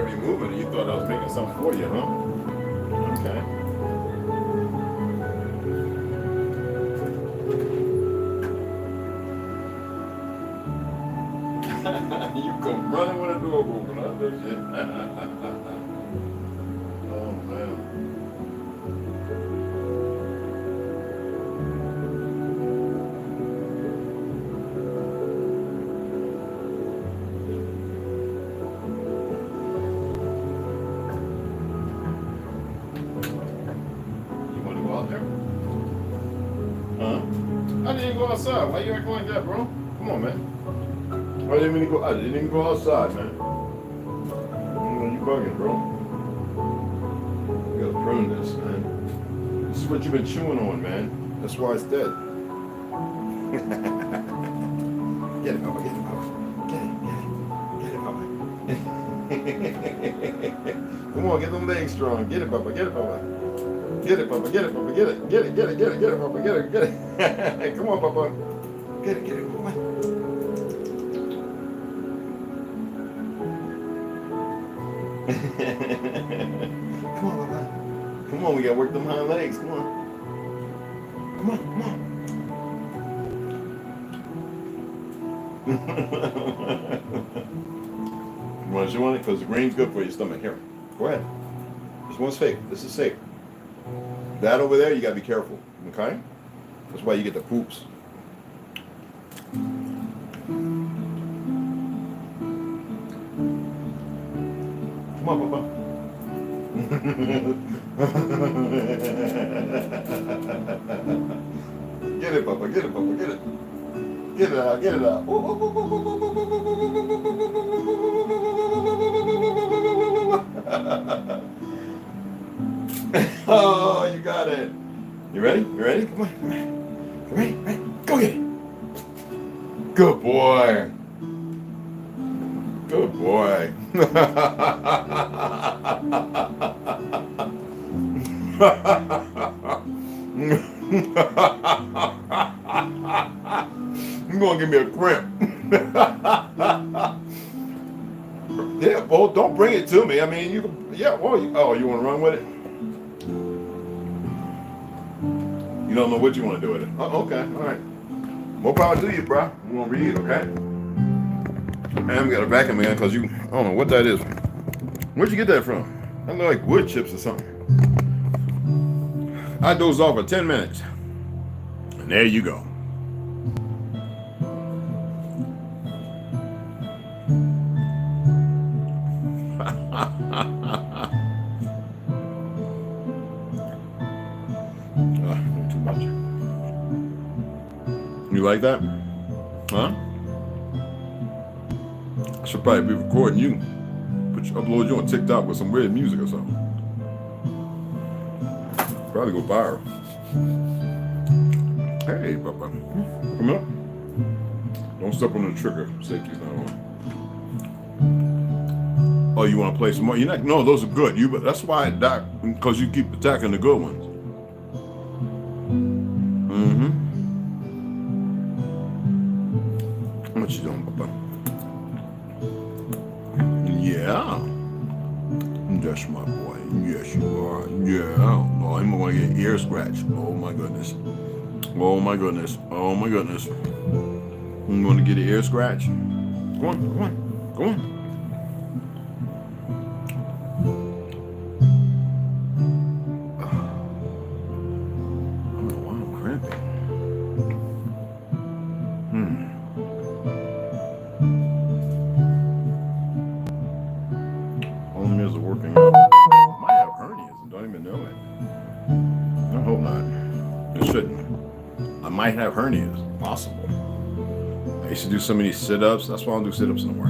heard me moving and you thought I was making something for you, huh? Okay. You come running when the door open, huh? That shit. Oh, man. You want to go out there? Huh? I didn't go outside. Why you acting like that, bro? Come on, man. I didn't even go outside, man. You bugging, bro. You gotta prune this, man. This is what you've been chewing on, man. That's why it's dead. Get it, Papa. Get it, Papa. Get it, Papa. Come on, get them legs strong. Get it, Papa. Get it, Papa. Get it, Papa. Get it, Papa. Get it. Get it, Papa. Get it. Come on, Papa. Get it. Come on. Come on, Papa. Come on, we gotta work them hind legs. Come on. Come on. You want to chew on it? Because the green's good for your stomach. Here. Go ahead. This one's safe. This is safe. That over there, you gotta be careful. Okay? That's why you get the poops. Come on, Papa. Get it, Papa. Get it, Papa. Get it. Get it out. Get it out. Oh, you got it. You ready? You ready? Come on. Come on. You ready? Ready? Go get it. Good boy. Good boy. You're gonna give me a cramp. Yeah, well, don't bring it to me. I mean, you can, yeah, well, you want to run with it? You don't know what you want to do with it. Oh, okay, all right. More power to you, bro. I'm gonna read, okay? Man, we got a vacuum again because I don't know what that is. Where'd you get that from? That look like wood chips or something. I dozed off for 10 minutes. And there you go. Too much. You like that? Huh? I should probably be recording you. Upload you on TikTok with some weird music or something. Probably go viral. Hey, Papa. Come up. Don't step on the trigger. Safety's not on. Oh, you want to play some more? You're not. No, those are good. That's why I die, because you keep attacking the good ones. Mm-hmm. What you doing, Papa? Yeah. That's my boy. Yes, you are. Yeah. Oh, I'm going to get ear scratched. Oh, my goodness. Oh, my goodness. Oh, my goodness. I'm going to get an ear scratch. Go on. Go on. Go on. I don't know why I'm cramping. All the meals are working out. I might have hernias and don't even know it. I hope not. It shouldn't. I might have hernias. Possible. I used to do so many sit-ups. That's why I don't do sit-ups no more.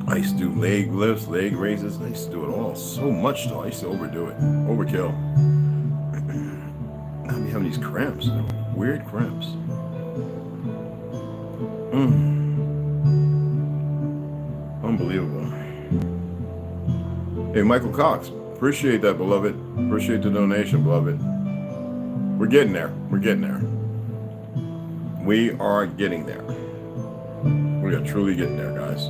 I used to do leg lifts, leg raises. I used to do it all so much though. I used to overdo it. Overkill. I'd be having these cramps. Weird cramps. Unbelievable. Hey, Michael Cox. Appreciate that, beloved. Appreciate the donation, beloved. We're getting there. We're getting there. We are getting there. We are truly getting there, guys.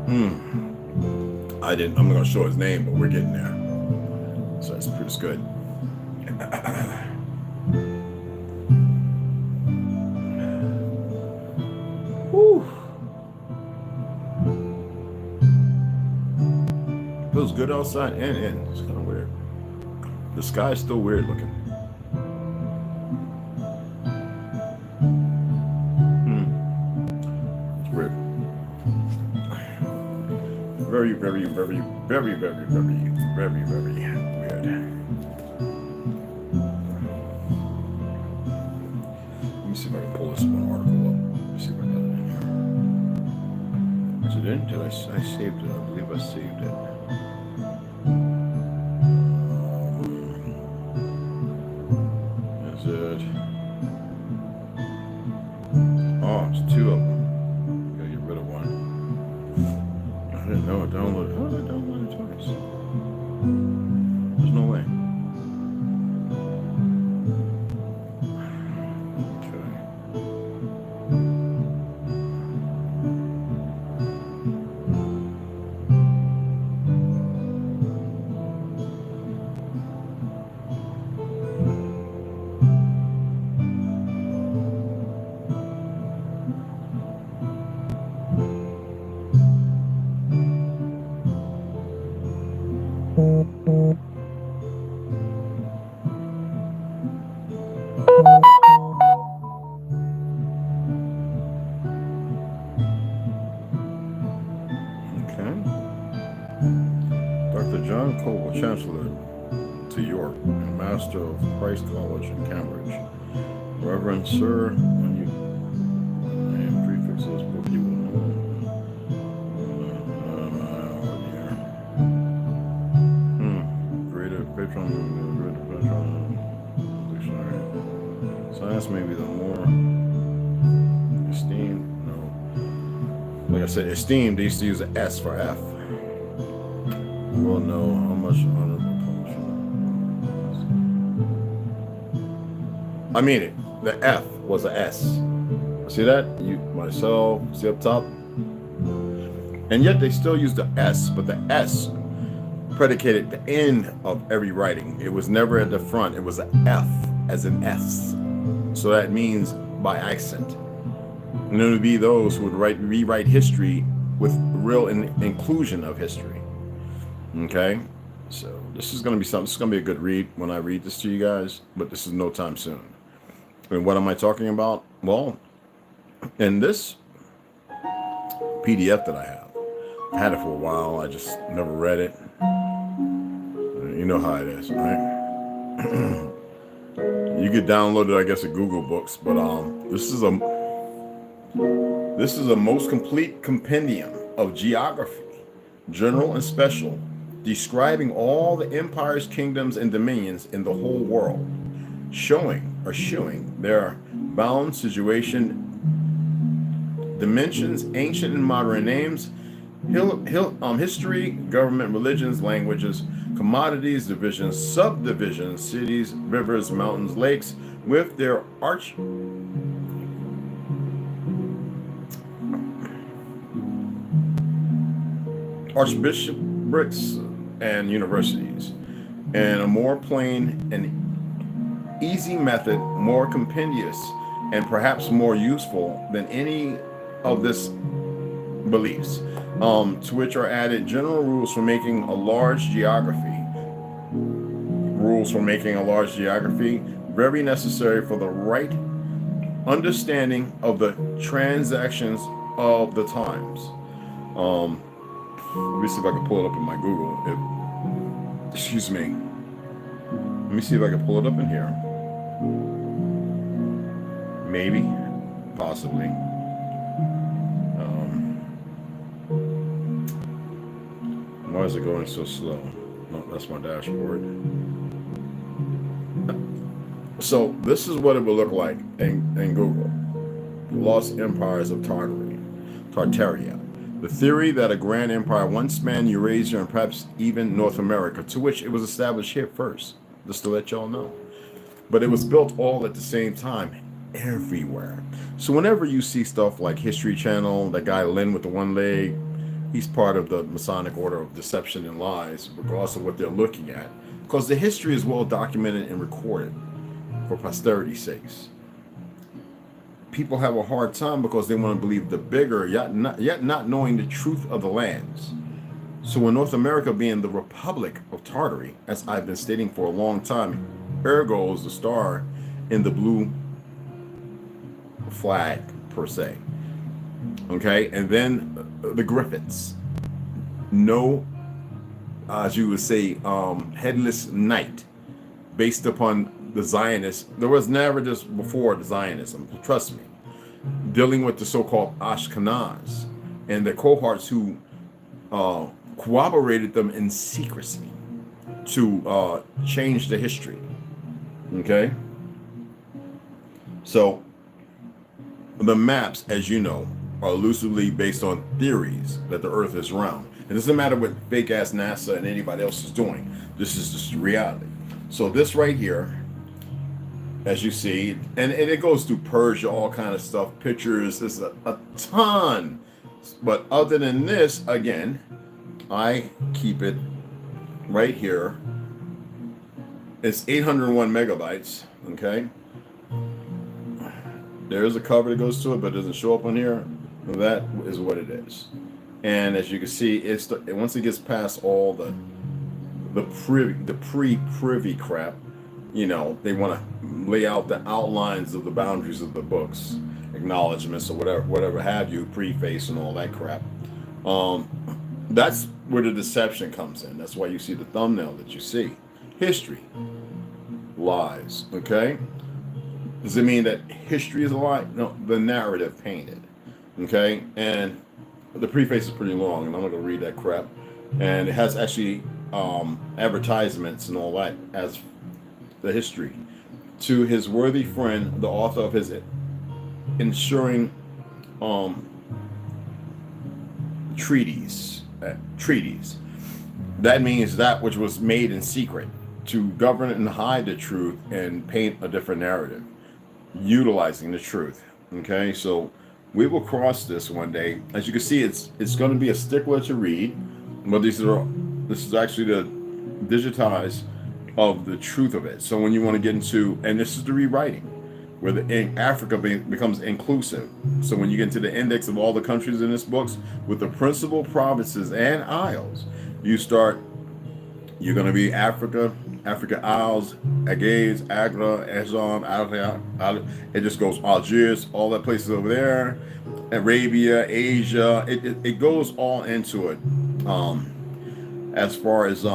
I'm not gonna show his name, but we're getting there. So it's pretty good. Whew. Feels good outside and in. It's kind of weird. The sky's still weird looking. It's weird. Very, very, very, very, very, very, very, very weird. Let me see if I can pull this one article up. Let me see if I got it in here. Is it in? Did I saved it? I believe I saved it. Is it? Oh, it's two of them. Gotta get rid of one. I didn't know it downloaded. How did I download it twice? There's no way. Chancellor to York and Master of Christ College in Cambridge. Reverend Sir, when you name prefix of this book, you will know. Greater patron dictionary. Science may be the more esteemed. No. Like I said, esteemed, they used to use an S for F. We'll know how much honorable punishment. I mean it. The F was a S. See that? You, myself, see up top? And yet they still use the S, but the S predicated the end of every writing. It was never at the front. It was an F as an S. So that means by accent. And there would be those who would rewrite history with real inclusion of history. Okay, so this is going to be something. This is going to be a good read when I read this to you guys, but this is no time soon. And what am I talking about? Well, in this PDF that I had it for a while. I just never read it. You know how it is, right? You could download it, I guess, at Google Books, but this is a most complete compendium of geography, general and special, describing all the empires, kingdoms, and dominions in the whole world, showing their bound situation, dimensions, ancient and modern names, history, government, religions, languages, commodities, divisions, subdivisions, cities, rivers, mountains, lakes, with their archbishoprics and universities, and a more plain and easy method, more compendious and perhaps more useful than any of this beliefs, to which are added general rules for making a large geography. Very necessary for the right understanding of the transactions of the times. Let me see if I can pull it up in my Google. Excuse me. Let me see if I can pull it up in here. Maybe, possibly. Why is it going so slow? No, that's my dashboard. So this is what it would look like in Google. Lost empires of Tartaria. The theory that a grand empire once spanned Eurasia and perhaps even North America, to which it was established here first, just to let y'all know. But it was built all at the same time, everywhere. So whenever you see stuff like History Channel, that guy Lynn with the one leg, He's part of the Masonic Order of Deception and Lies, regardless of what they're looking at, because the history is well documented and recorded for posterity's sakes. People have a hard time because they want to believe the bigger, yet not knowing the truth of the lands. So in North America being the Republic of Tartary, as I've been stating for a long time, ergo is the star in the blue flag per se. Okay, and then the Griffiths. No, as you would say, headless knight, based upon the Zionists. There was never this before the Zionism, trust me. Dealing with the so-called Ashkenaz and the cohorts who corroborated them in secrecy to change the history. Okay? So, the maps, as you know, are loosely based on theories that the Earth is round. It doesn't matter what fake-ass NASA and anybody else is doing. This is just reality. So this right here, as you see, and it goes through Persia, all kind of stuff, pictures, there's a ton. But other than this, again, I keep it right here. It's 801 megabytes, okay? There's a cover that goes to it, but it doesn't show up on here. That is what it is. And as you can see, it's once it gets past all the pre-privy crap, you know, they want to lay out the outlines of the boundaries of the books, acknowledgments or whatever have you, preface and all that crap. That's where the deception comes in. That's why you see the thumbnail that you see. History, lies, okay? Does it mean that history is a lie? No, the narrative painted, okay? And the preface is pretty long, and I'm not going to read that crap. And it has actually advertisements and all that as the history. To his worthy friend, the author of his ensuring treaties. That means that which was made in secret to govern and hide the truth and paint a different narrative, utilizing the truth. Okay, so we will cross this one day. As you can see, it's going to be a stickler to read, but this is actually the digitized of the truth of it. So when you want to get into, and this is the rewriting, where Africa becomes inclusive. So when you get into the index of all the countries in this books, with the principal provinces and isles, you're going to be Africa Isles, Agaves, Agra, Azam, it just goes Algiers, all that places over there, Arabia, Asia, it goes all into it. As far as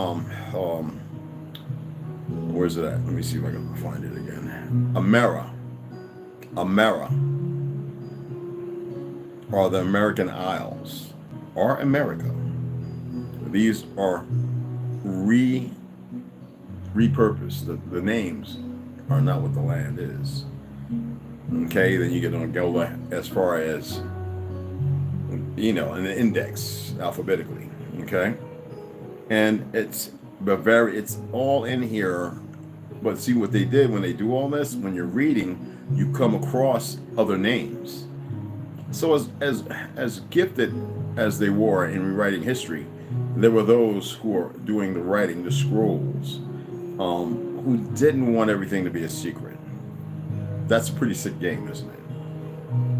where's it at? Let me see if I can find it again. Amera, or the American Isles, or America. These are repurposed. The names are not what the land is. Okay, then you get on go as far as, you know, in the index alphabetically. Okay, and it's all in here. But see what they did when they do all this. When you're reading, you come across other names. So as gifted as they were in rewriting history, there were those who were doing the writing, the scrolls, who didn't want everything to be a secret. That's a pretty sick game, isn't it?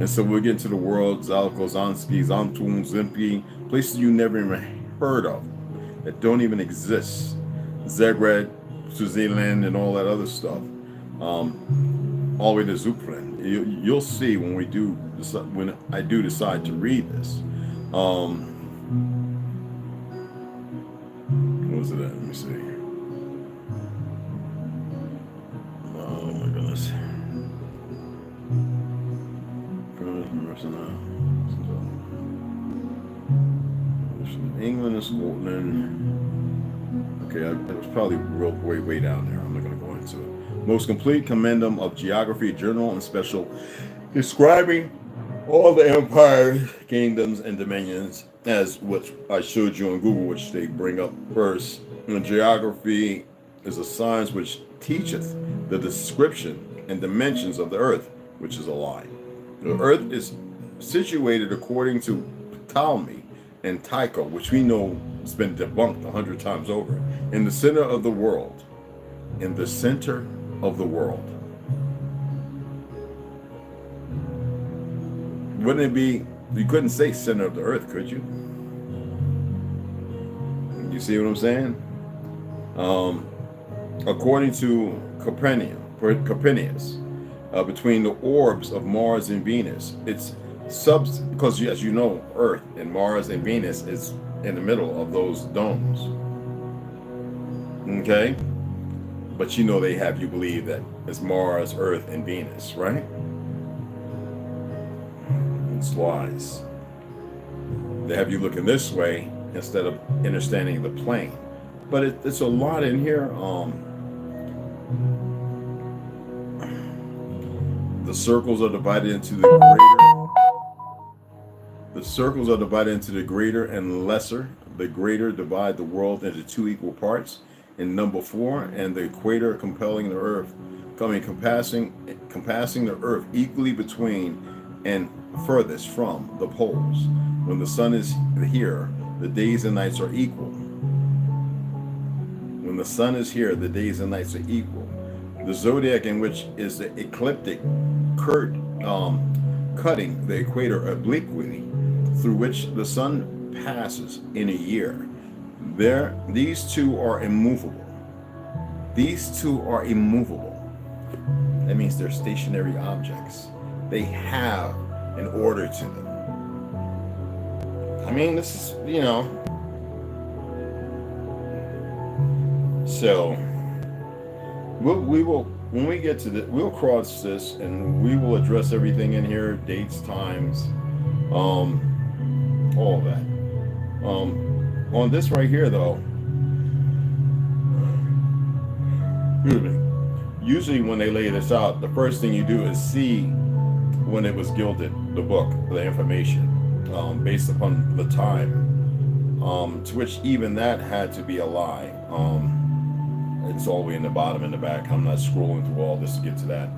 And so we'll get into the world, Zalko, Zanski, Zantun, Zimpi, places you never even heard of, that don't even exist. Zagreb, Swaziland, and all that other stuff. All the way to Zuplan. You'll see when I do decide to read this. What was it at? Let me see. Oh my goodness. England and Scotland. Okay, it was probably way down there. I'm not going to go into it. Most complete commendum of geography, journal and special, describing all the empires, kingdoms, and dominions, as which I showed you on Google, which they bring up first. And geography is a science which teacheth the description and dimensions of the earth, which is a lie. The earth is situated according to Ptolemy and Tycho, which we know has been debunked 100 times over, in the center of the world. In the center of the world. Wouldn't it be, you couldn't say center of the earth, could you? You see what I'm saying? According to Copernicus, between the orbs of Mars and Venus, it's because as you know, Earth and Mars and Venus is in the middle of those domes. Okay? But you know they have you believe that it's Mars, Earth, and Venus, right? It's lies. They have you looking this way instead of understanding the plane. But it's a lot in here. The circles are divided into the greater. The circles are divided into the greater and lesser. The greater divide the world into 2 equal parts. In number 4, and the equator compelling the earth, compassing the earth equally between and furthest from the poles. When the sun is here, the days and nights are equal. When the sun is here, the days and nights are equal. The zodiac, in which is the ecliptic cutting the equator obliquely, through which the sun passes in a year. These two are immovable. These two are immovable. That means they're stationary objects. They have an order to them. I mean, this is, you know. So, we will, when we get to the, we'll cross this and we will address everything in here, dates, times, all that. On this right here, though, usually when they lay this out, the first thing you do is see when it was gilded, the book, the information, based upon the time, to which even that had to be a lie. It's all the way in the bottom and the back. I'm not scrolling through all this to get to that.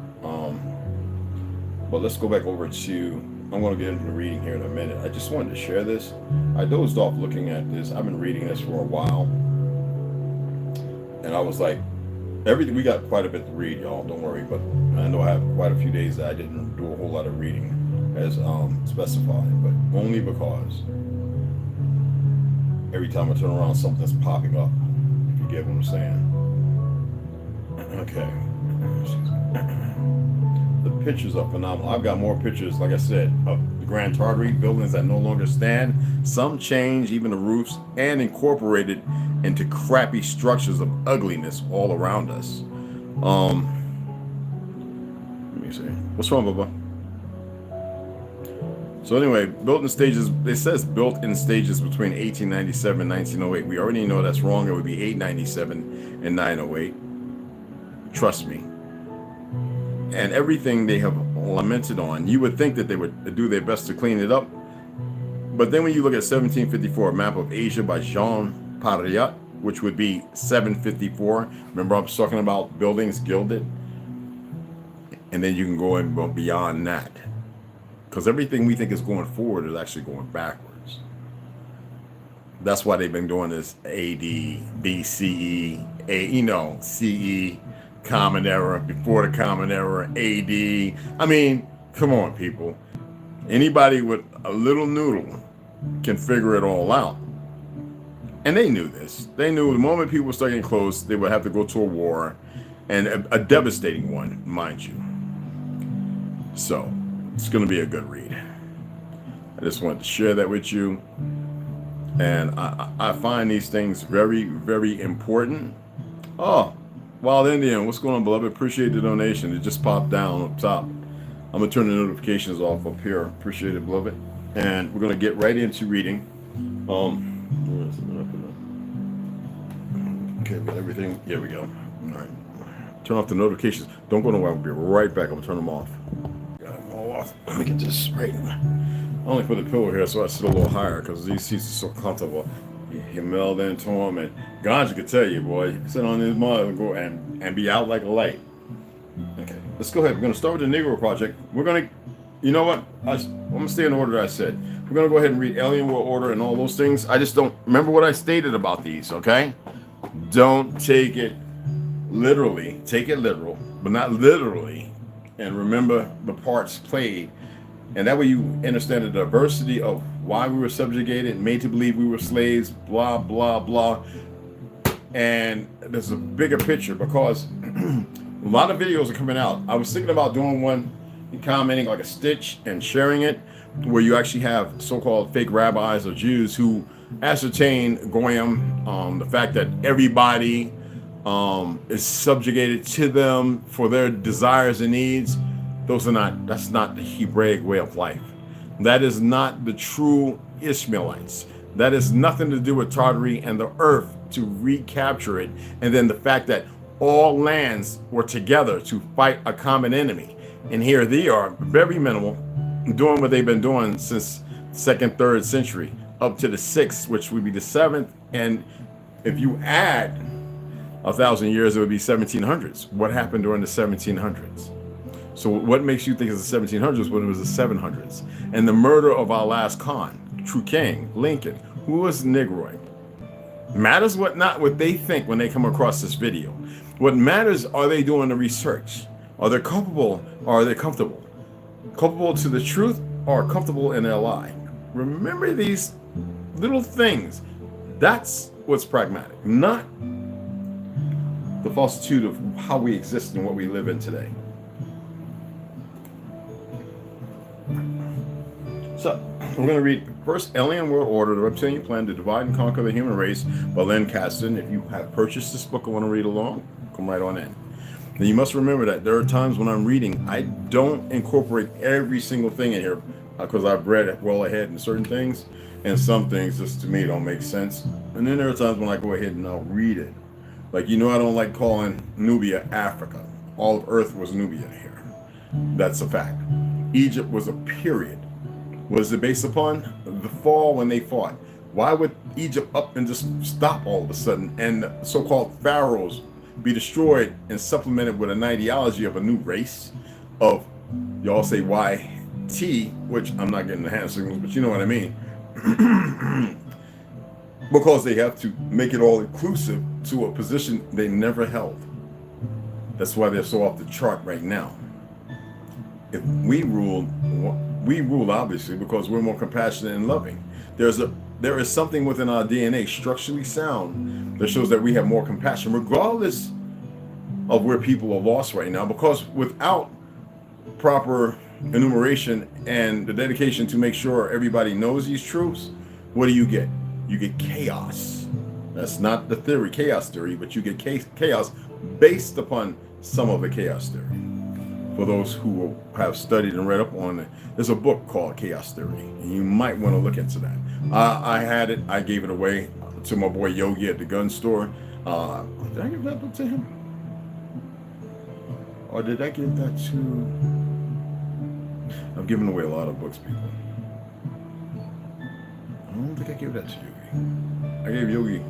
But let's go back over to, I'm going to get into the reading here in a minute. I just wanted to share this. I dozed off looking at this. I've been reading this for a while. And I was like, we got quite a bit to read, y'all. Don't worry. But I know I have quite a few days that I didn't do a whole lot of reading as specified. But only because every time I turn around, something's popping up. If you get what I'm saying. Okay. The pictures are phenomenal. I've got more pictures, like I said, of the Grand Tartary, buildings that no longer stand. Some changed, even the roofs, and incorporated into crappy structures of ugliness all around us. Let me see. What's wrong, Bubba? So anyway, built in stages, it says built in stages between 1897 and 1908. We already know that's wrong. It would be 897 and 908. Trust me. And everything they have lamented on, you would think that they would do their best to clean it up. But then when you look at 1754, a map of Asia by Jean Pariat, which would be 754. Remember I was talking about buildings gilded? And then you can go and go beyond that. Because everything we think is going forward is actually going backwards. That's why they've been doing this AD, BCE, CE, Common Era, before the Common Era, AD. I mean, come on, people. Anybody with a little noodle can figure it all out. And they knew this. They knew the moment people start getting close, they would have to go to a war, and a devastating one, mind you. So, it's going to be a good read. I just wanted to share that with you. And I find these things very, very important. Oh, Wild Indian, what's going on, beloved? Appreciate the donation. It just popped down up top. I'm going to turn the notifications off up here. Appreciate it, beloved. And we're going to get right into reading. Okay, we got everything. Here we go. All right. Turn off the notifications. Don't go nowhere. I'll be right back. I'm going to turn them off. Got them all off. Let me get this right. I only put the pillow here so I sit a little higher because these seats are so comfortable. He meld into him, and Ganja could tell you, boy, sit on his mother and go and be out like a light. Okay, let's go ahead. We're going to start with the Negro Project. We're going to You know what? I'm gonna stay in the order that I said. We're gonna go ahead and read Alien World Order and all those things. I just don't remember what I stated about these. Okay, don't take it literally. Take it literal, but not literally. And remember the parts played, and that way you understand the diversity of why we were subjugated, made to believe we were slaves. Blah blah blah. And there's a bigger picture because a lot of videos are coming out. I was thinking about doing one and commenting like a stitch and sharing it, where you actually have so-called fake rabbis or Jews who ascertain Goyim, the fact that everybody is subjugated to them for their desires and needs. That's not the Hebraic way of life. That is not the true Ishmaelites. That has nothing to do with Tartary and the earth to recapture it. And then the fact that all lands were together to fight a common enemy. And here they are, very minimal, doing what they've been doing since 2nd, 3rd century, up to the 6th, which would be the 7th. And if you add 1,000 years, it would be 1700s. What happened during the 1700s? So what makes you think it's the 1700s when it was the 700s? And the murder of our last Khan, true king, Lincoln, who was Negroid. Matters not what they think when they come across this video. What matters, are they doing the research? Are they culpable or are they comfortable? Culpable to the truth or comfortable in their lie? Remember these little things. That's what's pragmatic, not the falsitude of how we exist and what we live in today. So we're going to read first Alien World Order, the Reptilian Plan to Divide and Conquer the Human Race by Len Caston. If you have purchased this book and want to read along, come right on in. Now you must remember that there are times when I'm reading, I don't incorporate every single thing in here because I've read well ahead in certain things, and some things just to me don't make sense. And then there are times when I go ahead and I'll read it. Like, I don't like calling Nubia Africa. All of Earth was Nubia here. That's a fact. Egypt was a period. Was it based upon the fall when they fought? Why would Egypt up and just stop all of a sudden and the so-called pharaohs be destroyed and supplemented with an ideology of a new race of, y'all say YT, which I'm not getting the hand signals, but you know what I mean. Because they have to make it all inclusive to a position they never held. That's why they're so off the chart right now. If we rule obviously because we're more compassionate and loving. There is something within our DNA, structurally sound, that shows that we have more compassion, regardless of where people are lost right now. Because without proper enumeration and the dedication to make sure everybody knows these truths, what do you get? You get chaos. That's not the theory, chaos theory, but you get chaos based upon some of the chaos theory. For those who have studied and read up on it, there's a book called Chaos Theory, and you might want to look into that. I had it. I gave it away to my boy Yogi at the gun store. Did I give that book to him? Or did I give that to... I've given away a lot of books, people. I don't think I gave that to Yogi. I gave Yogi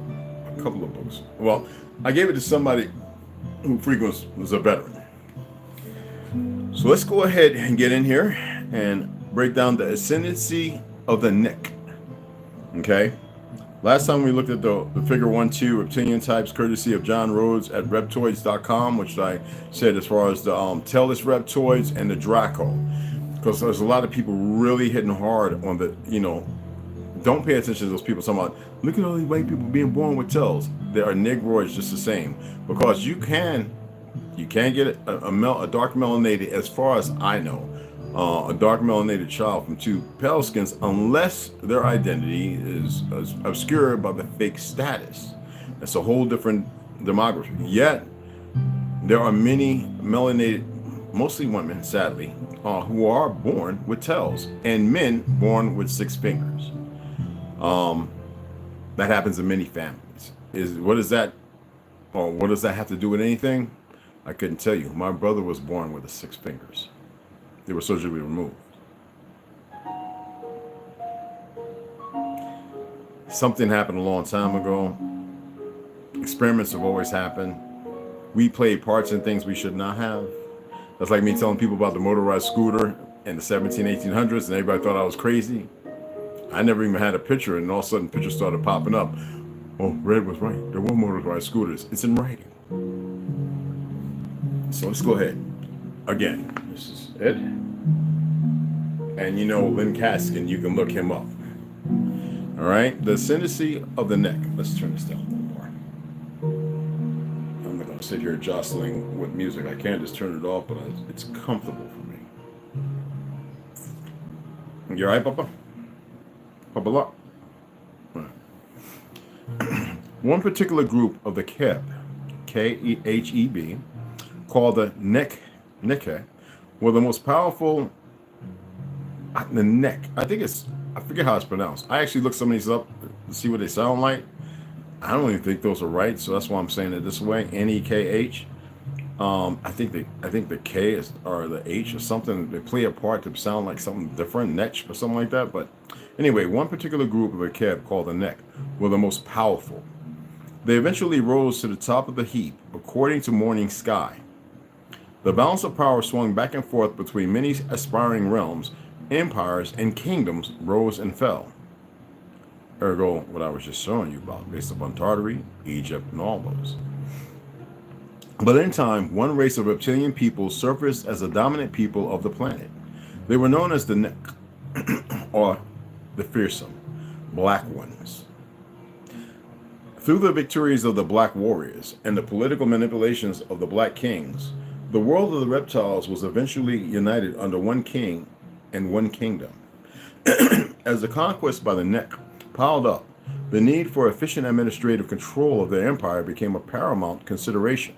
a couple of books. Well, I gave it to somebody who frequents, was a veteran. So let's go ahead and get in here and break down the ascendancy of the neck. Okay. Last time we looked at the figure 1-2 reptilian types, courtesy of John Rhodes at reptoids.com, which I said as far as the tailless reptoids and the Draco. Because there's a lot of people really hitting hard on the, don't pay attention to those people talking about, look at all these white people being born with tails. There are Negroids just the same. Because you can get a dark melanated, as far as I know, a dark melanated child from two pale skins, unless their identity is obscured by the fake status. That's a whole different demography. Yet, there are many melanated, mostly women, sadly, who are born with tails, and men born with 6 fingers. That happens in many families. What does that have to do with anything? I couldn't tell you. My brother was born with 6 fingers. They were surgically removed. Something happened a long time ago. Experiments have always happened. We played parts in things we should not have. That's like me telling people about the motorized scooter in the 1800s, and everybody thought I was crazy. I never even had a picture, and all of a sudden pictures started popping up. Oh, Red was right. There were motorized scooters. It's in writing. So let's go ahead. Again, this is it. And you know, Lynn Caskin, you can look him up. All right, the ascendancy of the neck. Let's turn this down a little more. I'm not going to sit here jostling with music. I can't just turn it off, but it's comfortable for me. You all right, Papa? Papa Lock? One particular group of the Keb, K-E-H-E-B, called the Nekke, were the most powerful. The neck. I forget how it's pronounced. I actually looked some of these up to see what they sound like. I don't even think those are right, so that's why I'm saying it this way. N-E-K-H. I think the K is or the H or something. They play a part to sound like something different, Netch or something like that. But anyway, one particular group of the Keb called the Neck were the most powerful. They eventually rose to the top of the heap, according to Morning Sky. The balance of power swung back and forth between many aspiring realms. Empires and kingdoms rose and fell. Ergo, what I was just showing you about, based upon Tartary, Egypt, and all those. But in time, one race of reptilian people surfaced as the dominant people of the planet. They were known as the Neck, or the fearsome, Black Ones. Through the victories of the Black Warriors and the political manipulations of the Black Kings, the world of the reptiles was eventually united under one king and one kingdom. As the conquest by the Neck piled up, the need for efficient administrative control of their empire became a paramount consideration.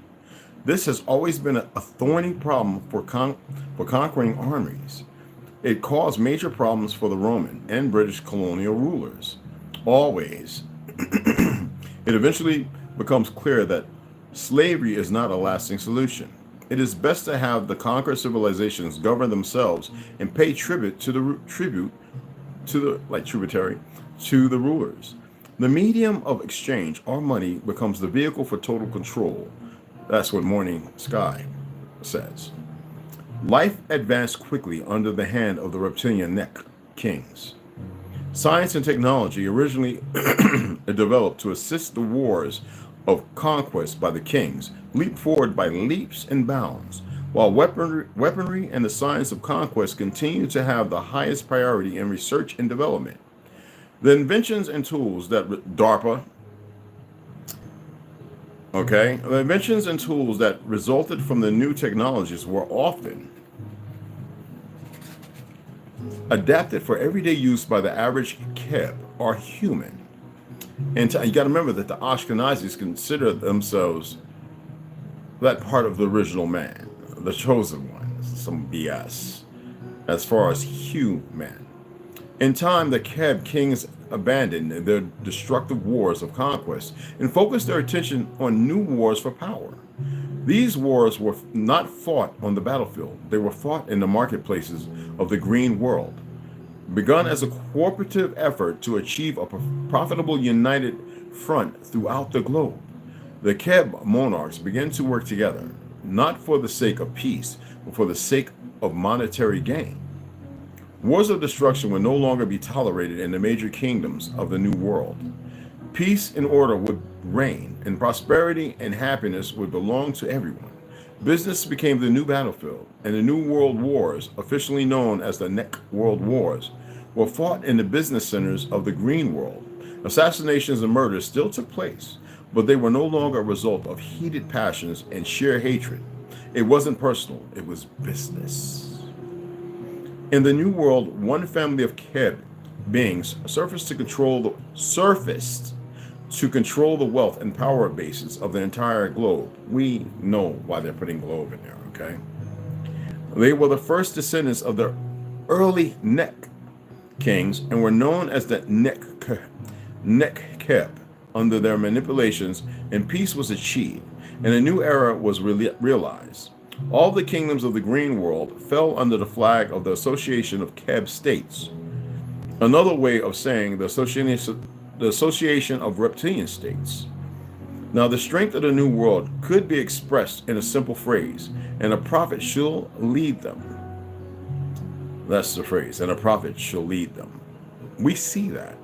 This has always been a thorny problem for conquering armies. It caused major problems for the Roman and British colonial rulers. Always. It eventually becomes clear that slavery is not a lasting solution. It is best to have the conquered civilizations govern themselves and pay tribute to the rulers. The medium of exchange, or money, becomes the vehicle for total control. That's what Morning Sky says. Life advanced quickly under the hand of the reptilian Neck kings. Science and technology originally developed to assist the wars of conquest by the kings, leaped forward by leaps and bounds, while weaponry and the science of conquest continue to have the highest priority in research and development. The inventions and tools that DARPA, the inventions and tools that resulted from the new technologies were often adapted for everyday use by the average Keb or human. And you got to remember that the Ashkenazis consider themselves that part of the original man, the chosen one. Some BS as far as human. In time, the Keb kings abandoned their destructive wars of conquest and focused their attention on new wars for power. These wars were not fought on the battlefield. They were fought in the marketplaces of the green world. Begun as a cooperative effort to achieve a profitable united front throughout the globe, the Keb monarchs began to work together, not for the sake of peace, but for the sake of monetary gain. Wars of destruction would no longer be tolerated in the major kingdoms of the New World. Peace and order would reign, and prosperity and happiness would belong to everyone. Business became the new battlefield, and the New World Wars, officially known as the Neck World Wars, were fought in the business centers of the Green World. Assassinations and murders still took place, but they were no longer a result of heated passions and sheer hatred. It wasn't personal, it was business. In the New World, one family of Keb beings surfaced to control the wealth and power bases of the entire globe. We know why they're putting globe in there, okay? They were the first descendants of the early Neck kings and were known as the Neck Keb. Under their manipulations, and peace was achieved, and a new era was realized. All the kingdoms of the Green World fell under the flag of the Association of Keb States. Another way of saying the Association of Reptilian States. Now, the strength of the New World could be expressed in a simple phrase, and a prophet shall lead them. That's the phrase. And a prophet shall lead them. We see that.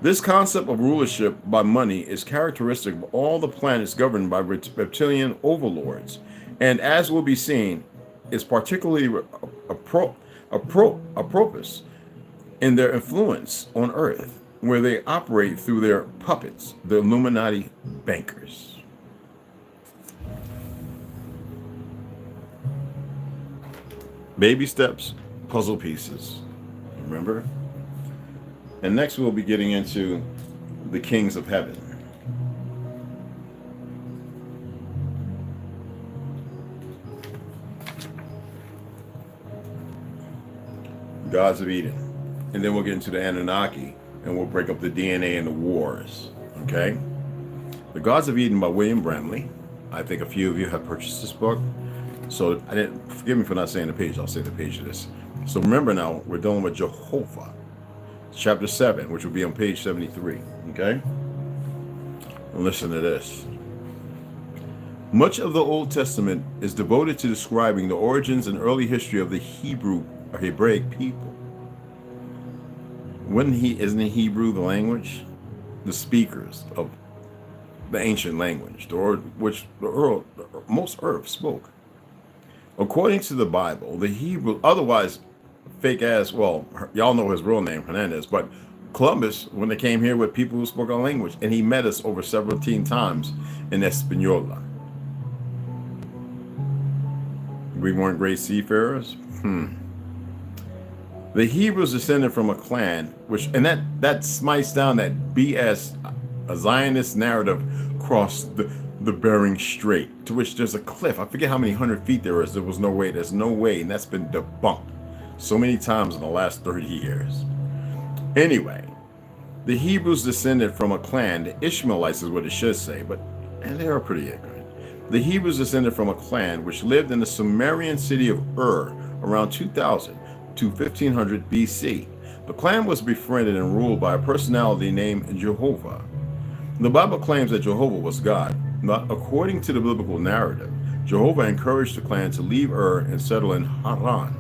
This concept of rulership by money is characteristic of all the planets governed by reptilian overlords, and as will be seen, is particularly apropos in their influence on Earth, where they operate through their puppets, the Illuminati bankers. Baby steps, puzzle pieces. Remember? And next we'll be getting into the kings of heaven. Gods of Eden. And then we'll get into the Anunnaki, and we'll break up the DNA and the wars. Okay? The Gods of Eden by William Bramley. I think a few of you have purchased this book. So I didn't, forgive me for not saying the page. I'll say the page of this. So remember now, we're dealing with Jehovah. Chapter 7, which will be on page 73. Okay? And listen to this. Much of the Old Testament is devoted to describing the origins and early history of the Hebrew or Hebraic people. Isn't Hebrew the language? The speakers of the ancient language, which most earth spoke. According to the Bible, the Hebrew, otherwise fake ass, well, y'all know his real name, Hernandez, but Columbus, when they came here with people who spoke our language, and he met us over 17 times in Española. We weren't great seafarers? The Hebrews descended from a clan, and that smites down that BS, a Zionist narrative crossed the Bering Strait, to which there's a cliff. I forget how many 100 feet there is. There was no way. There's no way, and that's been debunked so many times in the last 30 years. Anyway, the Hebrews descended from a clan. The Ishmaelites is what it should say, and they are pretty ignorant. The Hebrews descended from a clan which lived in the Sumerian city of Ur around 2000 to 1500 BC. The clan was befriended and ruled by a personality named Jehovah. The Bible claims that Jehovah was God. But according to the biblical narrative, Jehovah encouraged the clan to leave Ur and settle in Haran,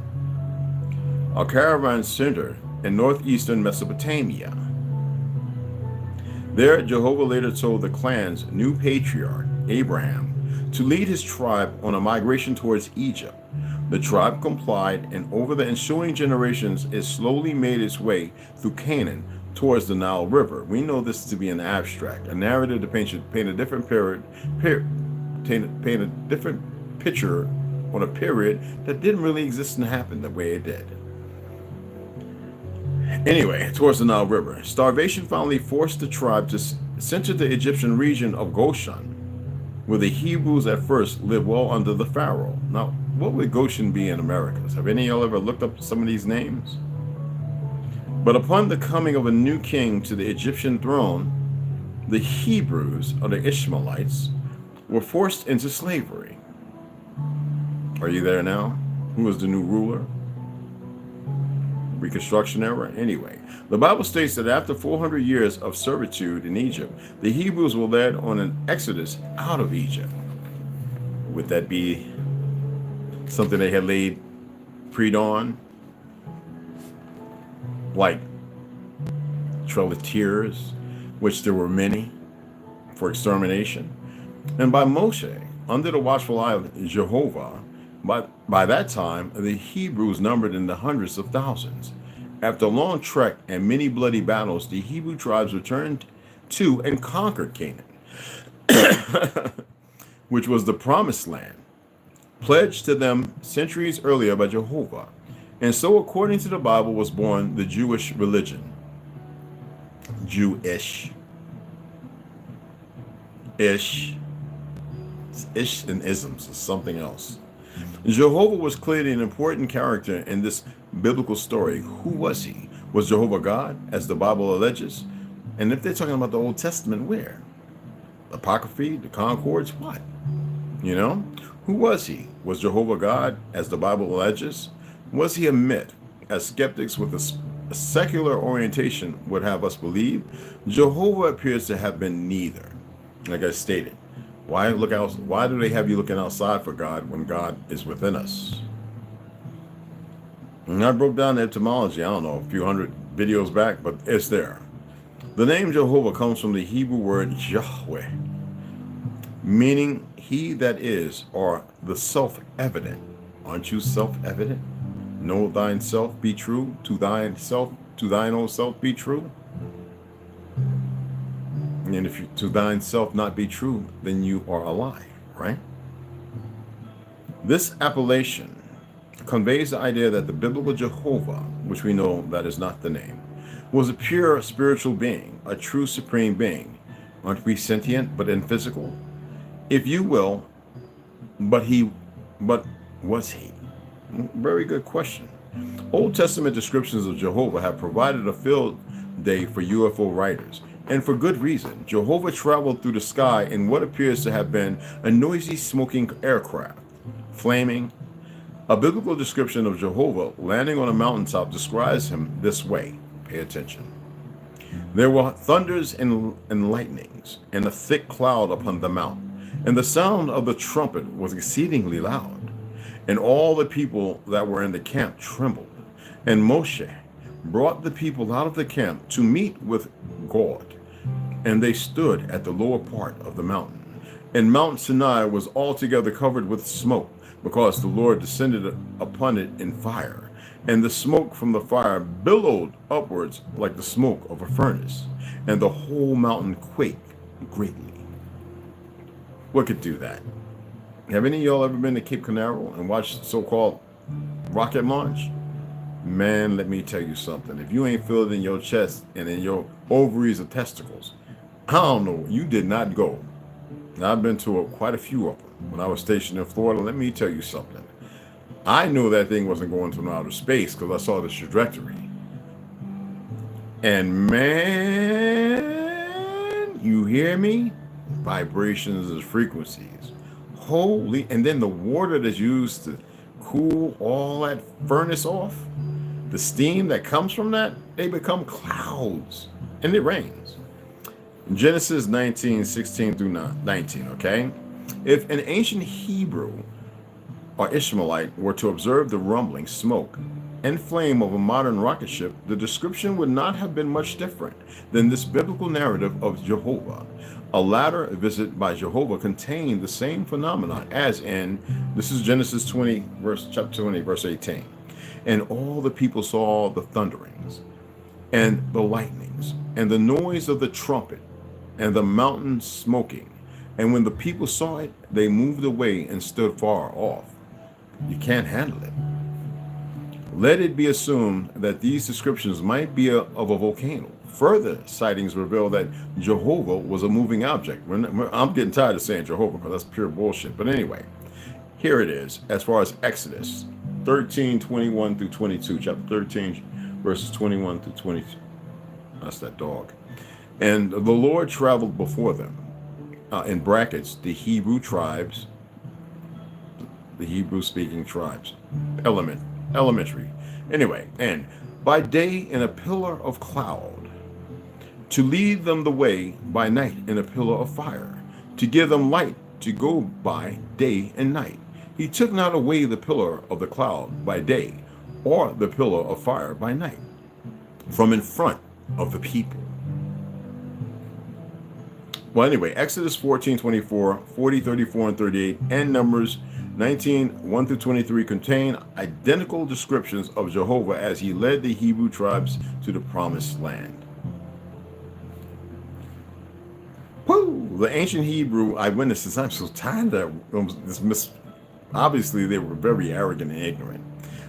a caravan center in northeastern Mesopotamia. There, Jehovah later told the clan's new patriarch, Abraham, to lead his tribe on a migration towards Egypt. The tribe complied, and over the ensuing generations, it slowly made its way through Canaan towards the Nile River. We know this to be an abstract, a narrative to paint a different paint a different picture on a period that didn't really exist and happen the way it did. Anyway, towards the Nile River, starvation finally forced the tribe to center the Egyptian region of Goshen, where the Hebrews at first lived well under the Pharaoh. Now, what would Goshen be in Americas? Have any of y'all ever looked up some of these names? But upon the coming of a new king to the Egyptian throne, the Hebrews, or the Ishmaelites, were forced into slavery. Are you there now? Who was the new ruler? Reconstruction era? Anyway, the Bible states that after 400 years of servitude in Egypt, the Hebrews were led on an exodus out of Egypt. Would that be something they had laid pre-dawn? Like Trail of Tears, which there were many, for extermination. And by Moshe, under the watchful eye of Jehovah, by that time, the Hebrews numbered in the hundreds of thousands. After a long trek and many bloody battles, the Hebrew tribes returned to and conquered Canaan, which was the promised land, pledged to them centuries earlier by Jehovah. And so, according to the Bible, was born the Jewish religion. Jewish. Ish and isms is something else. Jehovah was clearly an important character in this biblical story. Who was he? Was Jehovah God, as the Bible alleges? And if they're talking about the Old Testament, where? Apocryphy, the Concords, what? You know? Who was he? Was Jehovah God, as the Bible alleges? Was he a myth, as skeptics with a secular orientation would have us believe? Jehovah appears to have been neither. Like I stated, why do they have you looking outside for God when God is within us? And I broke down the etymology, I don't know, a few hundred videos back, but it's there. The name Jehovah comes from the Hebrew word Yahweh, meaning he that is, or the self-evident. Aren't you self-evident? Know thyself be true, to thine own self be true. And if you, to thine self not be true, then you are a lie, right? This appellation conveys the idea that the biblical Jehovah, which we know that is not the name, was a pure spiritual being, a true supreme being. Aren't we sentient but physical? If you will, but was he? Very good question. Old Testament descriptions of Jehovah have provided a field day for UFO writers, and for good reason. Jehovah traveled through the sky in what appears to have been a noisy, smoking aircraft, flaming. A biblical description of Jehovah landing on a mountaintop describes him this way. Pay attention. There were thunders and lightnings, and a thick cloud upon the mount, and the sound of the trumpet was exceedingly loud. And all the people that were in the camp trembled. And Moshe brought the people out of the camp to meet with God. And they stood at the lower part of the mountain. And Mount Sinai was altogether covered with smoke, because the Lord descended upon it in fire. And the smoke from the fire billowed upwards like the smoke of a furnace. And the whole mountain quaked greatly. What could do that? Have any of y'all ever been to Cape Canaveral and watched so-called rocket launch? Man, let me tell you something. If you ain't filled in your chest and in your ovaries or testicles, I don't know, you did not go. Now, I've been to quite a few of them. When I was stationed in Florida, let me tell you something. I knew that thing wasn't going to outer space because I saw the trajectory. And man, you hear me? Vibrations and frequencies. Holy, and then the water that's used to cool all that furnace off, the steam that comes from that, they become clouds and it rains. Genesis 19:16-19, okay? If an ancient Hebrew or Ishmaelite were to observe the rumbling, smoke, and flame of a modern rocket ship, the description would not have been much different than this biblical narrative of Jehovah. A latter visit by Jehovah contained the same phenomenon as in, this is Genesis chapter 20, verse 18. And all the people saw the thunderings and the lightnings and the noise of the trumpet and the mountain smoking. And when the people saw it, they moved away and stood far off. You can't handle it. Let it be assumed that these descriptions might be of a volcano. Further sightings reveal that Jehovah was a moving object. I'm getting tired of saying Jehovah because that's pure bullshit. But anyway, here it is as far as Exodus 13:21-22, chapter 13, verses 21-22. That's that dog. And the Lord traveled before them, in brackets, the Hebrew tribes, the Hebrew-speaking tribes, elementary. Anyway, and by day in a pillar of cloud, to lead them the way by night in a pillar of fire, to give them light to go by day and night. He took not away the pillar of the cloud by day, or the pillar of fire by night, from in front of the people. Well, anyway, Exodus 14:24, 40:34 and 38, and Numbers 19:1-23 contain identical descriptions of Jehovah as he led the Hebrew tribes to the promised land. Woo! The ancient Hebrew eyewitnesses, I'm so tired of this. Obviously, they were very arrogant and ignorant.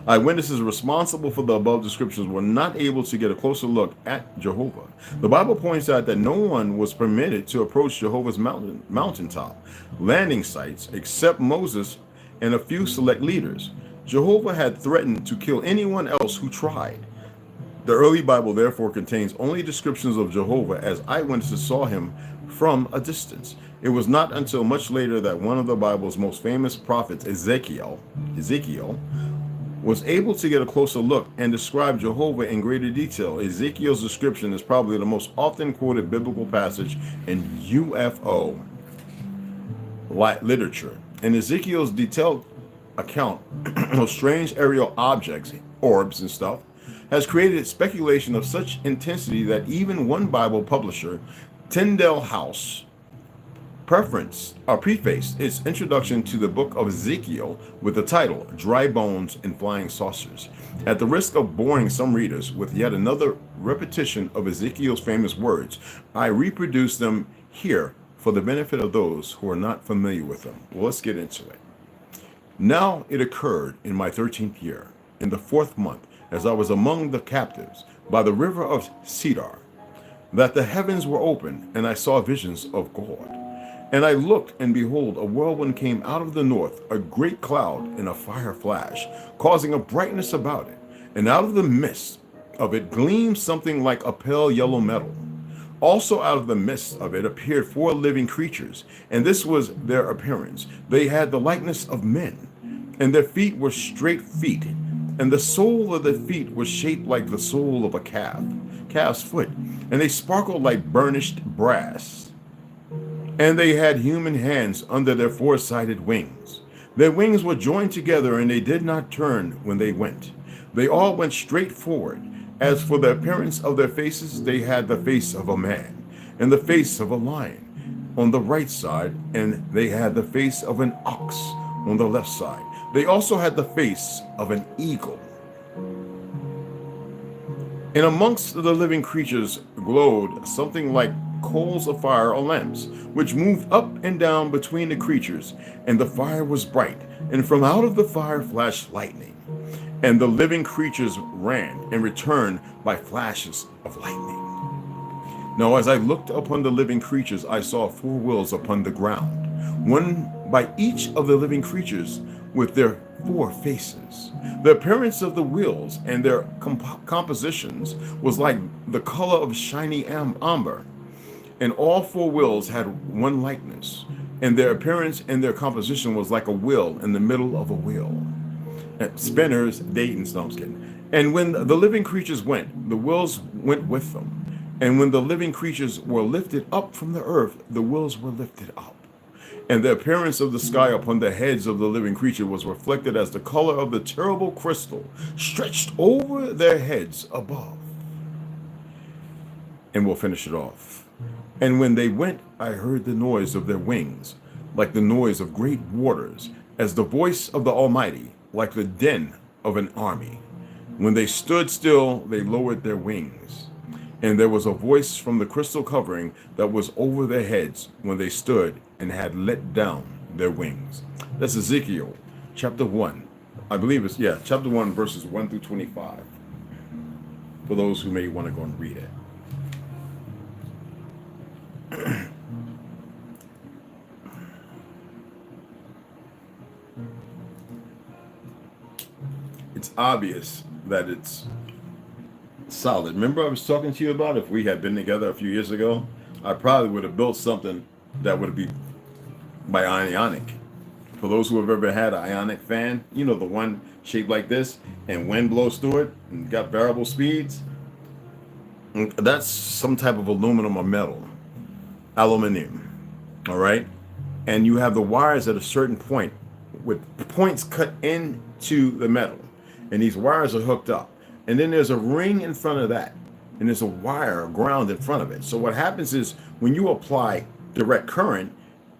Eyewitnesses responsible for the above descriptions were not able to get a closer look at Jehovah. The Bible points out that no one was permitted to approach Jehovah's mountaintop landing sites except Moses and a few select leaders. Jehovah had threatened to kill anyone else who tried. The early Bible therefore contains only descriptions of Jehovah as eyewitnesses saw him from a distance. It was not until much later that one of the Bible's most famous prophets, Ezekiel, was able to get a closer look and describe Jehovah in greater detail. Ezekiel's description is probably the most often quoted biblical passage in UFO literature. In Ezekiel's detailed account of strange aerial objects orbs and stuff, has created speculation of such intensity that even one Bible publisher, Tyndale House, prefaced its introduction to the book of Ezekiel with the title Dry Bones and Flying Saucers. At the risk of boring some readers with yet another repetition of Ezekiel's famous words, I reproduce them here for the benefit of those who are not familiar with them. Well, let's get into it. Now it occurred in my 13th year, in the 4th month, as I was among the captives by the river of Cedar, that the heavens were opened, and I saw visions of God. And I looked, and behold, a whirlwind came out of the north, a great cloud, and a fire flash, causing a brightness about it. And out of the midst of it gleamed something like a pale yellow metal. Also out of the midst of it appeared 4 living creatures, and this was their appearance. They had the likeness of men, and their feet were straight feet, and the sole of their feet was shaped like the sole of a calf's foot, and they sparkled like burnished brass. And they had human hands under their 4-sided wings. Their wings were joined together, and they did not turn when they went. They all went straight forward. As for the appearance of their faces, they had the face of a man, and the face of a lion on the right side, and they had the face of an ox on the left side. They also had the face of an eagle. And amongst the living creatures glowed something like coals of fire or lamps, which moved up and down between the creatures, and the fire was bright, and from out of the fire flashed lightning. And the living creatures ran and returned by flashes of lightning. Now as I looked upon the living creatures, I saw 4 wheels upon the ground, one by each of the living creatures with their 4 faces. The appearance of the wheels and their compositions was like the color of shiny amber. And all 4 wheels had one likeness, and their appearance and their composition was like a wheel in the middle of a wheel. Spinners, Dayton's, no, I'm just kidding. And when the living creatures went, the wheels went with them. And when the living creatures were lifted up from the earth, the wheels were lifted up. And the appearance of the sky upon the heads of the living creature was reflected as the color of the terrible crystal stretched over their heads above. And we'll finish it off. And when they went, I heard the noise of their wings, like the noise of great waters, as the voice of the Almighty, like the din of an army. When they stood still, they lowered their wings. And there was a voice from the crystal covering that was over their heads when they stood and had let down their wings. That's Ezekiel chapter 1. I believe it's, chapter 1, verses 1 through 25. For those who may want to go and read it. It's obvious that it's solid. Remember I was talking to you about if we had been together a few years ago, I probably would have built something that would be by Ionic. For those who have ever had an Ionic fan, you know, the one shaped like this and wind blows through it and got variable speeds. That's some type of aluminum or metal. Aluminium, all right? And you have the wires at a certain point with points cut into the metal, and these wires are hooked up. And then there's a ring in front of that, and there's a wire, ground in front of it. So what happens is when you apply direct current,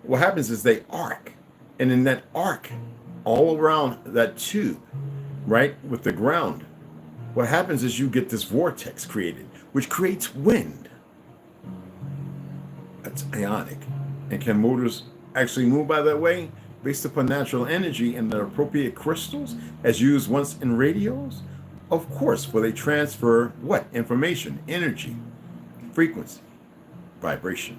what happens is they arc, and in that arc all around that tube, right, with the ground, what happens is you get this vortex created, which creates wind. That's ionic. And can motors actually move by that way based upon natural energy and the appropriate crystals as used once in radios? Of course, for they transfer what? Information, energy, frequency, vibration.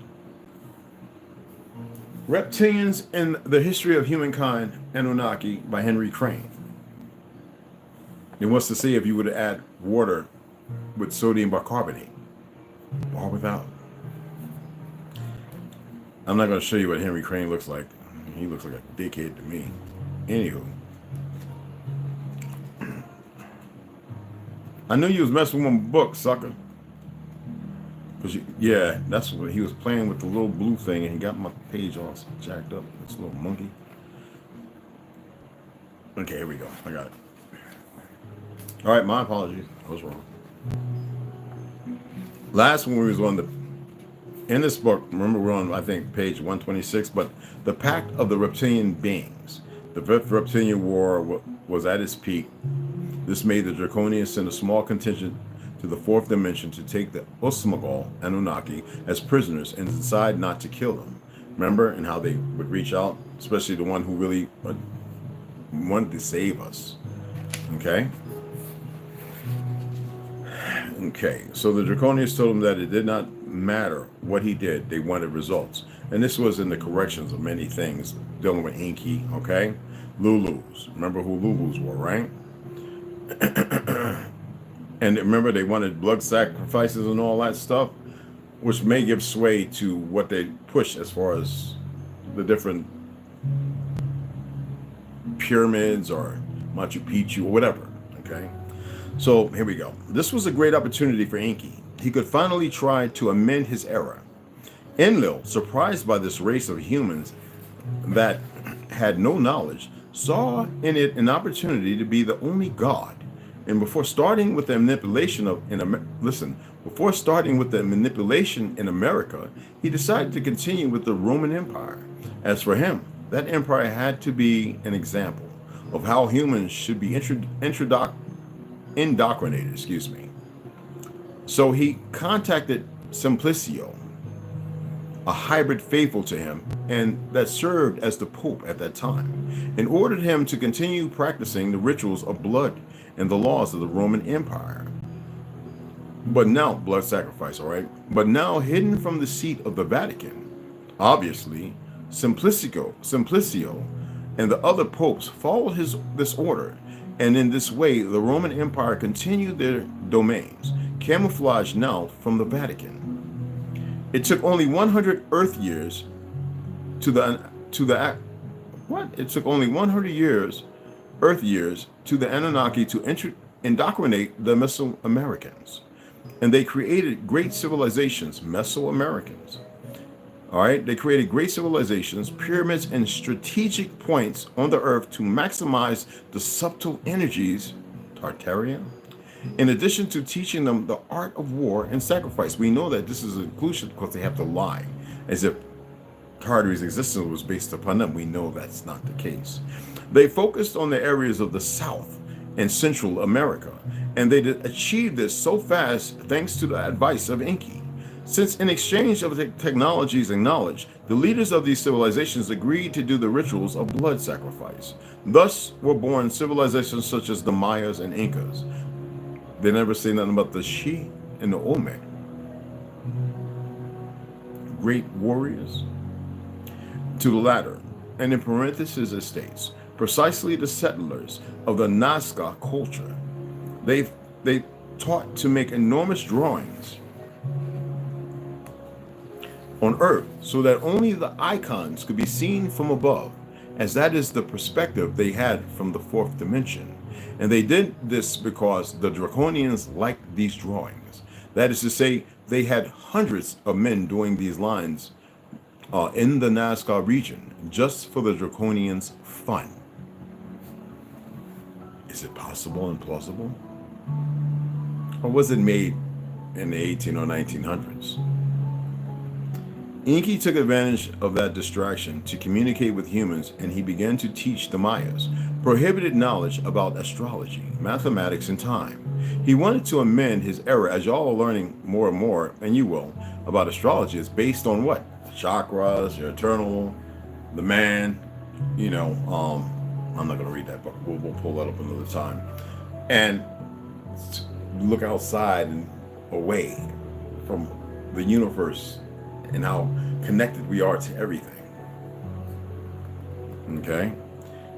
Reptilians in the History of Humankind, Anunnaki, by Henry Crane. It wants to say if you were to add water with sodium bicarbonate, or without. I'm not going to show you what Henry Crane looks like. He looks like a dickhead to me. Anywho. I knew you was messing with my book, sucker. Yeah, that's what he was playing with, the little blue thing, and he got my page all jacked up. This little monkey. Okay, here we go. I got it. All right, my apologies. I was wrong. Last one we was on the in this book. Remember, we're on I think page 126. But the Pact of the Reptilian Beings. The Fifth Reptilian War was at its peak. This made the Draconians send a small contingent to the fourth dimension to take the Usmagal Anunnaki as prisoners and decide not to kill them. Remember, and how they would reach out, especially the one who really wanted to save us. Okay. Okay, so the Draconians told him that it did not matter what he did, they wanted results. And this was in the corrections of many things dealing with Inky, okay? Lulus. Remember who Lulus were, right? And remember they wanted blood sacrifices and all that stuff, which may give sway to what they push as far as the different pyramids or Machu Picchu or whatever, okay? So here we go. This was a great opportunity for Inky. He could finally try to amend his era. Enlil, surprised by this race of humans that had no knowledge, saw in it an opportunity to be the only god. And before starting with the manipulation in America, he decided to continue with the Roman Empire. As for him, that empire had to be an example of how humans should be indoctrinated, So he contacted Simplicio, a hybrid faithful to him, and that served as the Pope at that time, and ordered him to continue practicing the rituals of blood and the laws of the Roman Empire. But now, blood sacrifice, all right? But now hidden from the seat of the Vatican, obviously, Simplicio and the other popes followed this order, and in this way, the Roman Empire continued their domains, camouflaged now from the Vatican. It took only 100 Earth years It took only 100 Earth years to the Anunnaki to indoctrinate the Mesoamericans, and they created great civilizations, Mesoamericans. All right, they created great civilizations, pyramids, and strategic points on the earth to maximize the subtle energies, Tartaria, in addition to teaching them the art of war and sacrifice. We know that this is inclusive because they have to lie, as if Tartary's existence was based upon them. We know that's not the case. They focused on the areas of the South and Central America, and they achieved this so fast thanks to the advice of Inky. Since in exchange of the technologies and knowledge, the leaders of these civilizations agreed to do the rituals of blood sacrifice. Thus were born civilizations such as the Mayas and Incas. They never say nothing about the Shi and the Olmec. Great warriors. To the latter, and in parentheses it states, precisely the settlers of the Nazca culture. They taught to make enormous drawings on earth so that only the icons could be seen from above, as that is the perspective they had from the fourth dimension. And they did this because the Draconians liked these drawings. That is to say, they had hundreds of men doing these lines in the Nazca region just for the Draconians' fun. Is it possible and plausible? Or was it made in the 18 or 1900s? Inky took advantage of that distraction to communicate with humans, and he began to teach the Mayas prohibited knowledge about astrology, mathematics, and time. He wanted to amend his era, as y'all are learning more and more, and you will, about astrology. It's based on what? Chakras, your eternal, the man, I'm not going to read that book. We'll pull that up another time. And look outside and away from the universe and how connected we are to everything. Okay?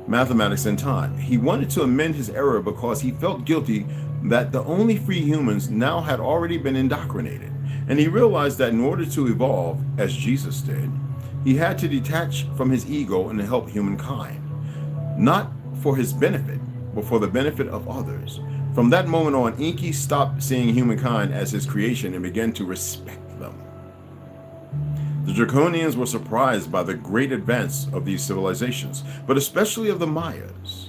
Mathematics and time. He wanted to amend his error because he felt guilty that the only free humans now had already been indoctrinated. And he realized that in order to evolve, as Jesus did, he had to detach from his ego and help humankind. Not for his benefit, but for the benefit of others. From that moment on, Inky stopped seeing humankind as his creation and began to respect them. The Draconians were surprised by the great advance of these civilizations, but especially of the Mayas.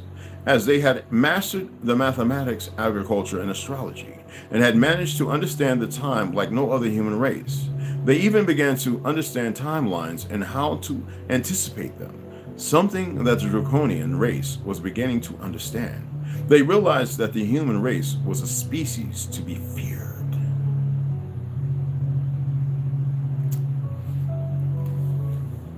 as they had mastered the mathematics, agriculture, and astrology, and had managed to understand the time like no other human race. They even began to understand timelines and how to anticipate them, something that the draconian race was beginning to understand. They realized that the human race was a species to be feared.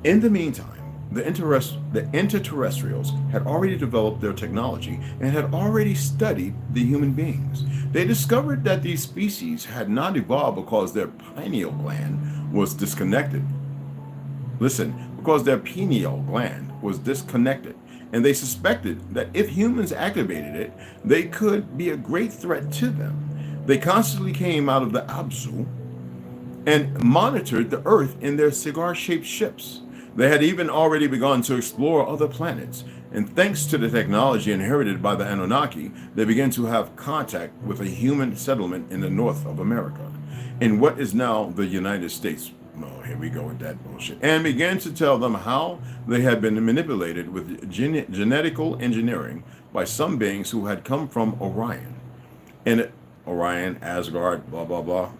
In the meantime, the interterrestrials had already developed their technology and had already studied the human beings. They discovered that these species had not evolved because their pineal gland was disconnected. Listen, because their pineal gland was disconnected, and they suspected that if humans activated it, they could be a great threat to them. They constantly came out of the Abzu and monitored the Earth in their cigar-shaped ships. They had even already begun to explore other planets, and thanks to the technology inherited by the Anunnaki, they began to have contact with a human settlement in the north of America, in what is now the United States. Oh, here we go with that bullshit. And began to tell them how they had been manipulated with genetical engineering by some beings who had come from Orion. And Orion, Asgard, blah, blah, blah.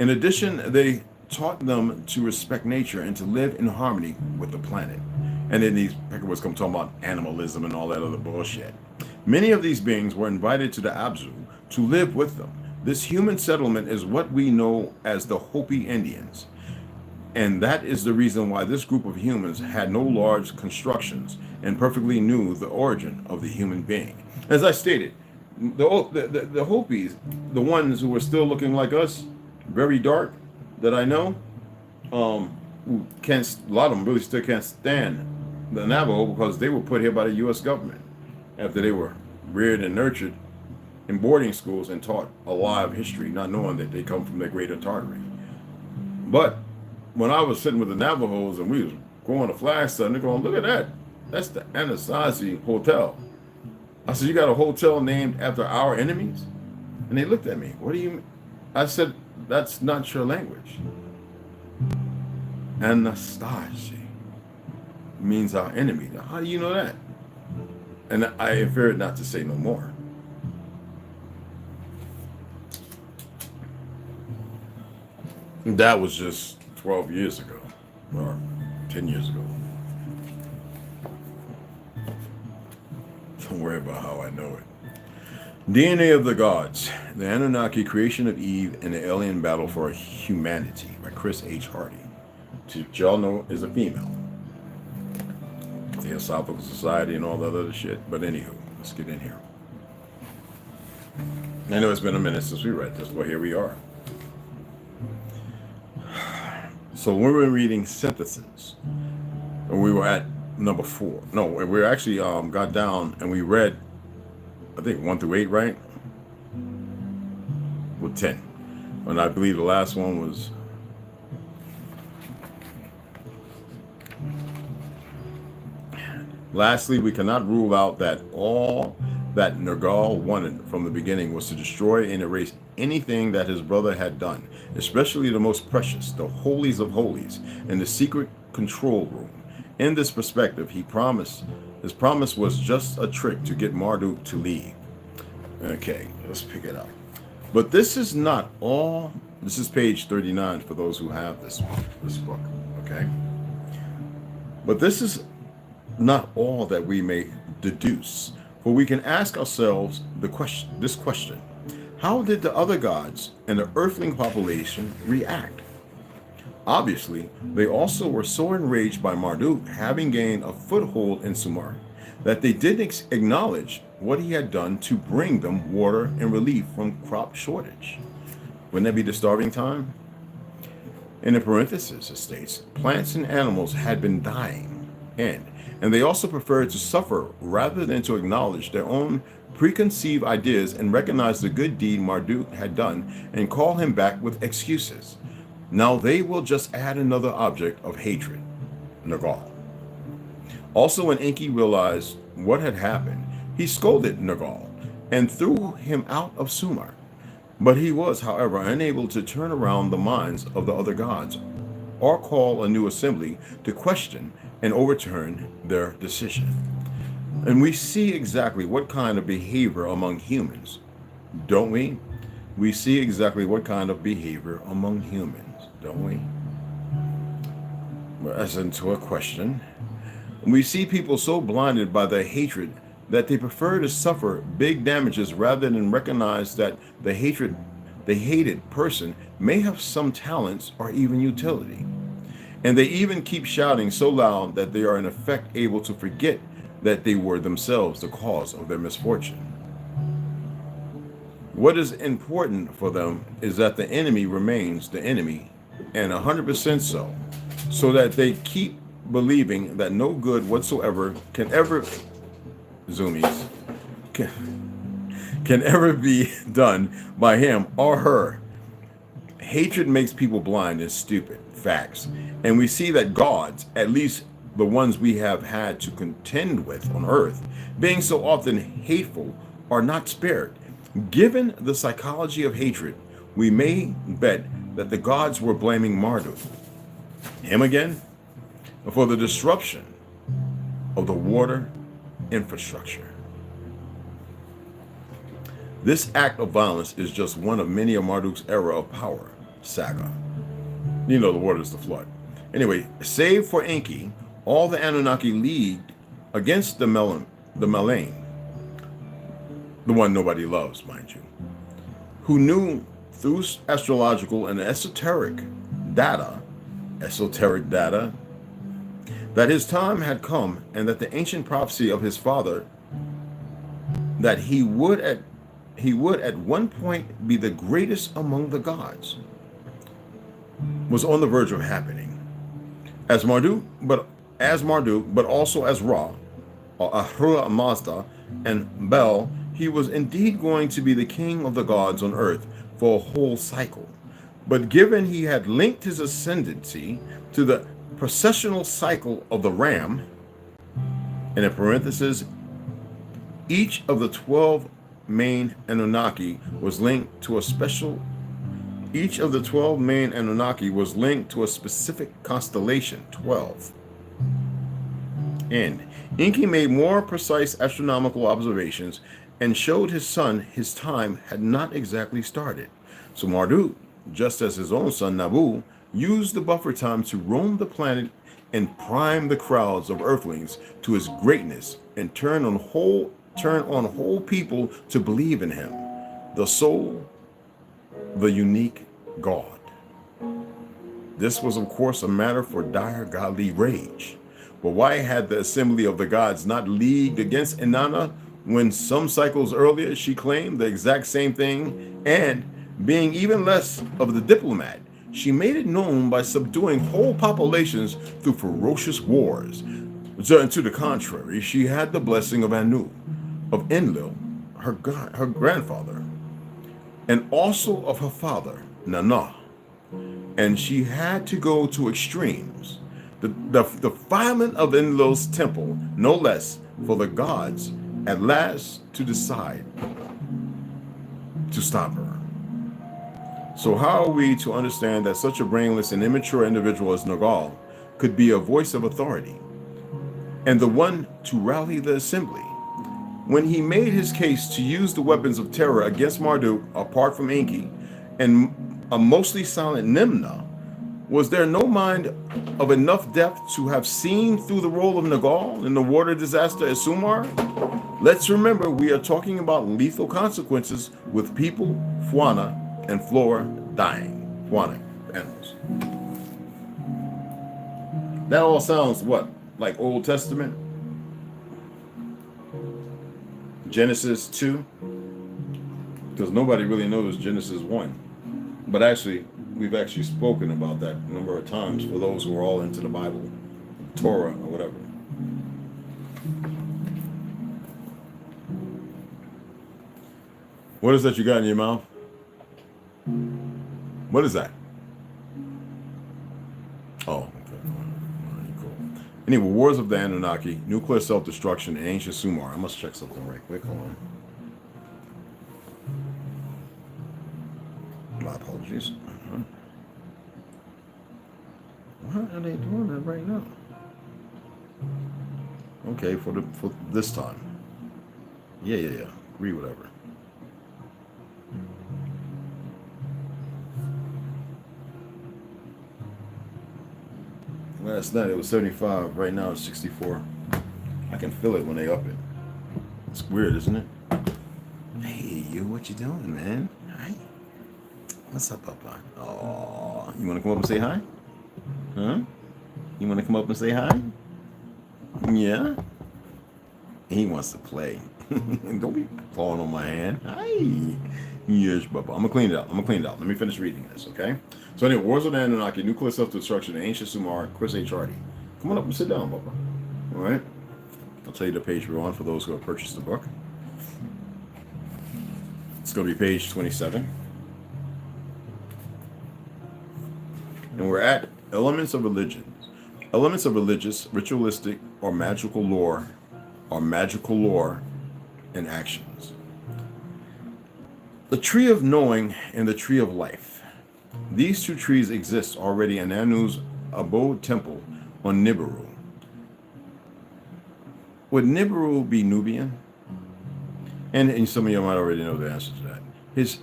In addition, they taught them to respect nature and to live in harmony with the planet. And then these paperworks come talking about animalism and all that other bullshit. Many of these beings were invited to the Abzu to live with them. This human settlement is what we know as the Hopi Indians. And that is the reason why this group of humans had no large constructions and perfectly knew the origin of the human being. As I stated, the Hopis, the ones who were still looking like us, very dark, that I know, who can't, a lot of them really still can't stand the Navajo because they were put here by the U.S. government after they were reared and nurtured in boarding schools and taught a lot of history, not knowing that they come from the Greater Tartary. But when I was sitting with the Navajos and we was going to Flagstaff, and they're going, look at that, that's the Anasazi Hotel. I said, you got a hotel named after our enemies? And they looked at me, what do you mean? I said, that's not your language. Anasazi means our enemy. Now, how do you know that? And I inferred not to say no more. That was just 12 years ago, or 10 years ago. Don't worry about how I know it. DNA of the Gods, the Anunnaki creation of Eve and the alien battle for humanity by Chris H. Hardy, which y'all know is a female. Theosophical Society and all that other shit. But anywho, let's get in here. I know it's been a minute since we read this, but here we are. So we were reading Synthesis, and we were at number 4. No, we actually got down and we read, I think 1 through 8, right? With 10. And I believe the last one was lastly, we cannot rule out that all that Nergal wanted from the beginning was to destroy and erase anything that his brother had done, especially the most precious, the holies of holies, and the secret control room. In this perspective, his promise was just a trick to get Marduk to leave. Okay, let's pick it up. But this is not all. This is page 39 for those who have this book, okay? But this is not all that we may deduce, for we can ask ourselves this question. How did the other gods and the earthling population react? Obviously, they also were so enraged by Marduk having gained a foothold in Sumer that they didn't acknowledge what he had done to bring them water and relief from crop shortage. Wouldn't that be the starving time? In the parenthesis, it states, plants and animals had been dying, and they also preferred to suffer rather than to acknowledge their own preconceived ideas and recognize the good deed Marduk had done and call him back with excuses. Now they will just add another object of hatred, Nergal. Also, when Enki realized what had happened, he scolded Nergal and threw him out of Sumer. But he was, however, unable to turn around the minds of the other gods or call a new assembly to question and overturn their decision. And we see exactly what kind of behavior among humans, don't we? We see exactly what kind of behavior among humans, don't we? As into a question. We see people so blinded by their hatred that they prefer to suffer big damages rather than recognize that the hated person may have some talents or even utility. And they even keep shouting so loud that they are in effect able to forget that they were themselves the cause of their misfortune. What is important for them is that the enemy remains the enemy, and 100% so that they keep believing that no good whatsoever can ever, zoomies, can ever be done by him or her. Hatred makes people blind and stupid. Facts. And we see that gods, at least the ones we have had to contend with on earth, being so often hateful, are not spared. Given the psychology of hatred, we may bet that the gods were blaming Marduk, him again, for the disruption of the water infrastructure. This act of violence is just one of many of Marduk's era of power saga. You know, the waters, the flood. Anyway, save for Enki, all the Anunnaki leagued against the Melaine, the one nobody loves, mind you, who knew through astrological and esoteric data, that his time had come and that the ancient prophecy of his father that he would at one point be the greatest among the gods was on the verge of happening. As Marduk, but also as Ra, Ahura Mazda, and Bel, he was indeed going to be the king of the gods on earth for a whole cycle. But given he had linked his ascendancy to the processional cycle of the ram, and in parentheses, each of the 12 main Anunnaki was linked to a special. Each of the 12 main Anunnaki was linked to a specific constellation, 12. And Enki made more precise astronomical observations and showed his son his time had not exactly started. So Marduk, just as his own son Nabu, used the buffer time to roam the planet and prime the crowds of earthlings to his greatness and turn on whole people to believe in him, the soul, the unique God. This was, of course, a matter for dire godly rage. But why had the assembly of the gods not leagued against Inanna when some cycles earlier she claimed the exact same thing, and being even less of the diplomat, she made it known by subduing whole populations through ferocious wars. So, to the contrary, she had the blessing of Anu, of Enlil, her grandfather, and also of her father, Nanna. And she had to go to extremes. The defilement of Enlil's temple, no less, for the gods at last to decide to stop her. So how are we to understand that such a brainless and immature individual as Nagal could be a voice of authority and the one to rally the assembly? When he made his case to use the weapons of terror against Marduk, apart from Enki, and a mostly silent Nimna, was there no mind of enough depth to have seen through the role of Nagal in the water disaster at Sumar? Let's remember we are talking about lethal consequences with people, fauna, and flora dying. Fauna, animals. That all sounds what? Like Old Testament? Genesis 2? Because nobody really knows Genesis 1. But actually, we've actually spoken about that a number of times for those who are all into the Bible, Torah, or whatever. What is that you got in your mouth? What is that? Oh, okay. All right, cool. Anyway, Wars of the Anunnaki, Nuclear Self-Destruction, and Ancient Sumar. I must check something right quick. Hold on. My apologies. Why are they doing that right now? Okay, for this time. Yeah. Agree, whatever. Last night it was 75. Right now it's 64. I can feel it when they up it. It's weird, isn't it? Hey, you, what you doing, man? Hi. What's up, Papa? Oh, you want to come up and say hi? Huh? You want to come up and say hi? Yeah? He wants to play. Don't be clawing on my hand. Hi. Yes, Papa. I'm going to clean it out. Let me finish reading this, okay? So anyway, Wars of the Anunnaki, Nuclear Self-Destruction, Ancient Sumar, Chris H. Hardy. Come on up and sit down, Papa. All right? I'll tell you the page we're on for those who have purchased the book. It's going to be page 27. And we're at elements of religion. Elements of religious, ritualistic, or magical lore and actions. The tree of knowing and the tree of life. These two trees exist already in Anu's abode temple on Nibiru. Would Nibiru be Nubian? And some of you might already know the answer to that.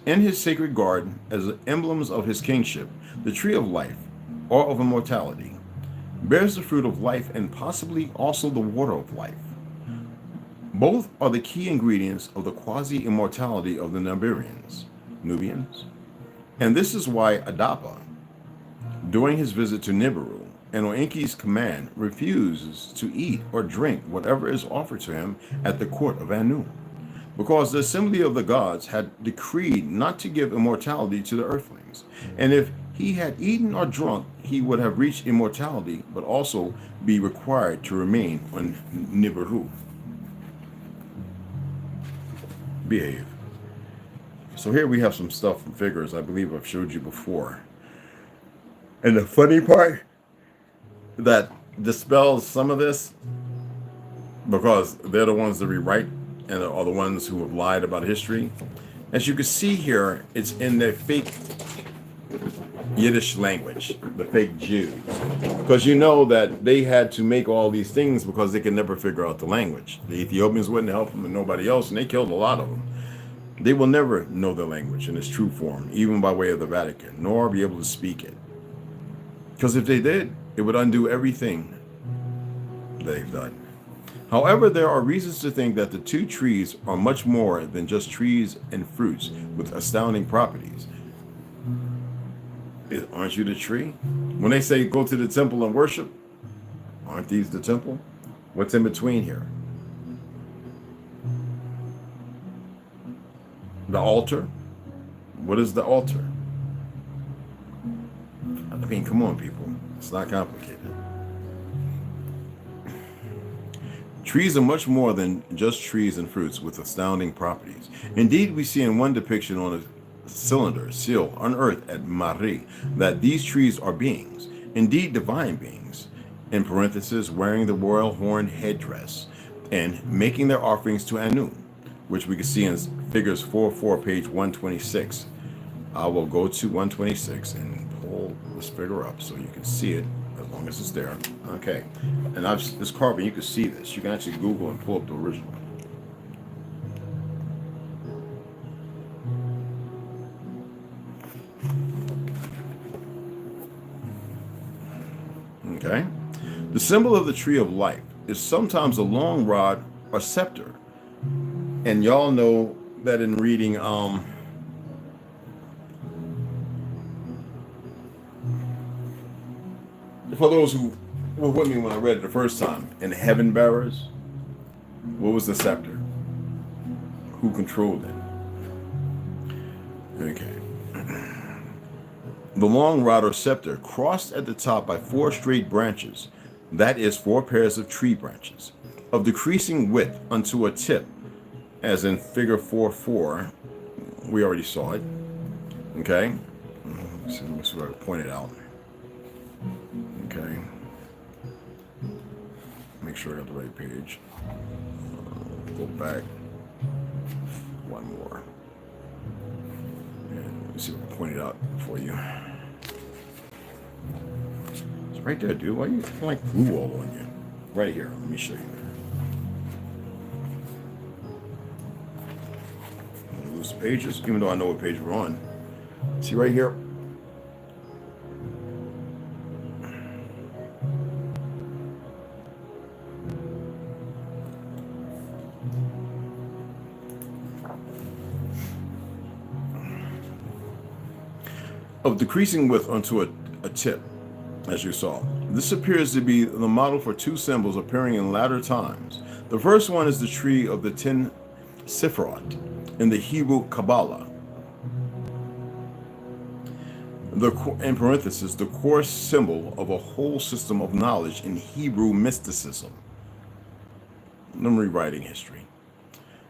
In his sacred garden, as emblems of his kingship, the tree of life, or of immortality, bears the fruit of life and possibly also the water of life. Both are the key ingredients of the quasi-immortality of the Nubians. And this is why Adapa, during his visit to Nibiru, and on Enki's command, refuses to eat or drink whatever is offered to him at the court of Anu, because the assembly of the gods had decreed not to give immortality to the earthlings. And if he had eaten or drunk, he would have reached immortality, but also be required to remain on Nibiru. Behave. So here we have some stuff from figures I believe I've showed you before. And the funny part that dispels some of this, because they're the ones that rewrite and are the ones who have lied about history. As you can see here, it's in their fake Yiddish language, the fake Jews. Because you know that they had to make all these things because they could never figure out the language. The Ethiopians wouldn't help them and nobody else, and they killed a lot of them. They will never know the language in its true form, even by way of the Vatican, nor be able to speak it. Because if they did, it would undo everything they've done. However, there are reasons to think that the two trees are much more than just trees and fruits with astounding properties. Aren't you the tree? When they say go to the temple and worship, aren't these the temple? What's in between here? The altar? What is the altar? I mean, come on, people. It's not complicated. Trees are much more than just trees and fruits with astounding properties. Indeed, we see in one depiction on a cylinder seal unearthed at Mari that these trees are beings, indeed divine beings, in parentheses, wearing the royal horn headdress and making their offerings to Anu, which we can see in figures 4:4, page 126. I will go to 126 and pull this figure up so you can see it as long as it's there. Okay, and this carving, you can see this. You can actually Google and pull up the original. Okay, the symbol of the tree of life is sometimes a long rod or scepter, and y'all know that in reading for those who were with me when I read it the first time, in Heaven Bearers, what was the scepter? Who controlled it? Okay. The long rod or scepter, crossed at the top by 4 straight branches, that is 4 pairs of tree branches, of decreasing width unto a tip, as in figure 4:4. We already saw it. Okay. Let's see, let's point it out. Okay. Make sure I got the right page. Go back. One more. And let me see if I can point it out for you. It's right there, dude. Why are you feeling like glue all on you? Right here. Let me show you. pages, even though I know what page we're on. See right here? Of decreasing width onto a tip, as you saw. This appears to be the model for two symbols appearing in latter times. The first one is the tree of the 10 Sephirot in the Hebrew Kabbalah. In parentheses, the core symbol of a whole system of knowledge in Hebrew mysticism. I'm rewriting history.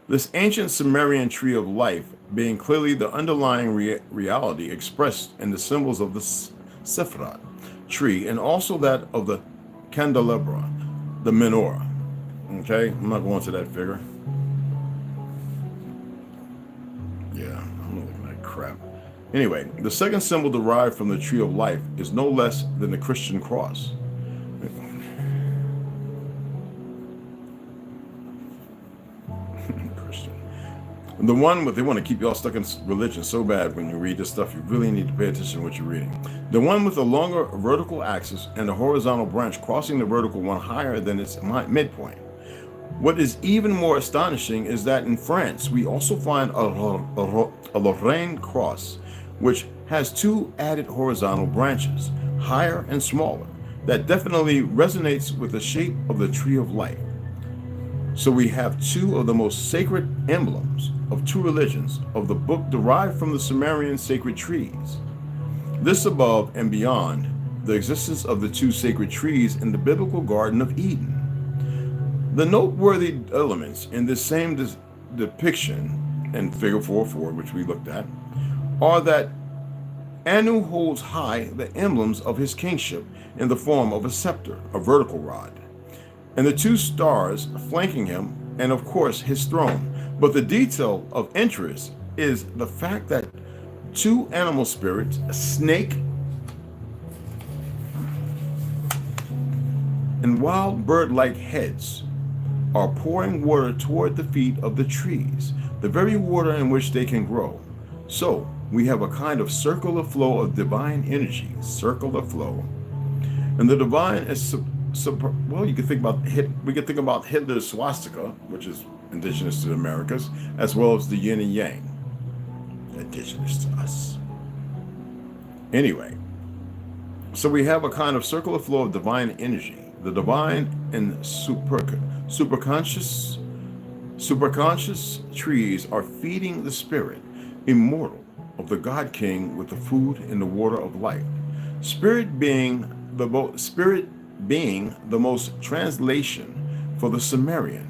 This ancient Sumerian tree of life being clearly the underlying reality expressed in the symbols of the Sephirot tree and also that of the candelabra, the menorah. Okay, I'm not going to that figure. Yeah, I'm looking at crap. Anyway, the second symbol derived from the tree of life is no less than the Christian cross. The one with, they want to keep y'all stuck in religion so bad when you read this stuff, you really need to pay attention to what you're reading. The one with the longer vertical axis and the horizontal branch crossing the vertical one higher than its midpoint. What is even more astonishing is that in France, we also find a Lorraine cross, which has two added horizontal branches, higher and smaller, that definitely resonates with the shape of the tree of life. So we have two of the most sacred emblems of two religions of the book derived from the Sumerian sacred trees. This above and beyond the existence of the two sacred trees in the biblical Garden of Eden. The noteworthy elements in this same depiction in Figure 4.4, which we looked at, are that Anu holds high the emblems of his kingship in the form of a scepter, a vertical rod, and the two stars flanking him, and of course his throne. But the detail of interest is the fact that two animal spirits, a snake and wild bird-like heads, are pouring water toward the feet of the trees, the very water in which they can grow. So we have a kind of circular flow of divine energy, circular flow. And the divine is well, you can think about we can think about Hitler's swastika, which is indigenous to the Americas, as well as the yin and yang, indigenous to us. Anyway, so we have a kind of circular flow of divine energy. The divine and superconscious trees are feeding the spirit, immortal, of the God King with the food and the water of life. Spirit being the most translation for the Sumerian,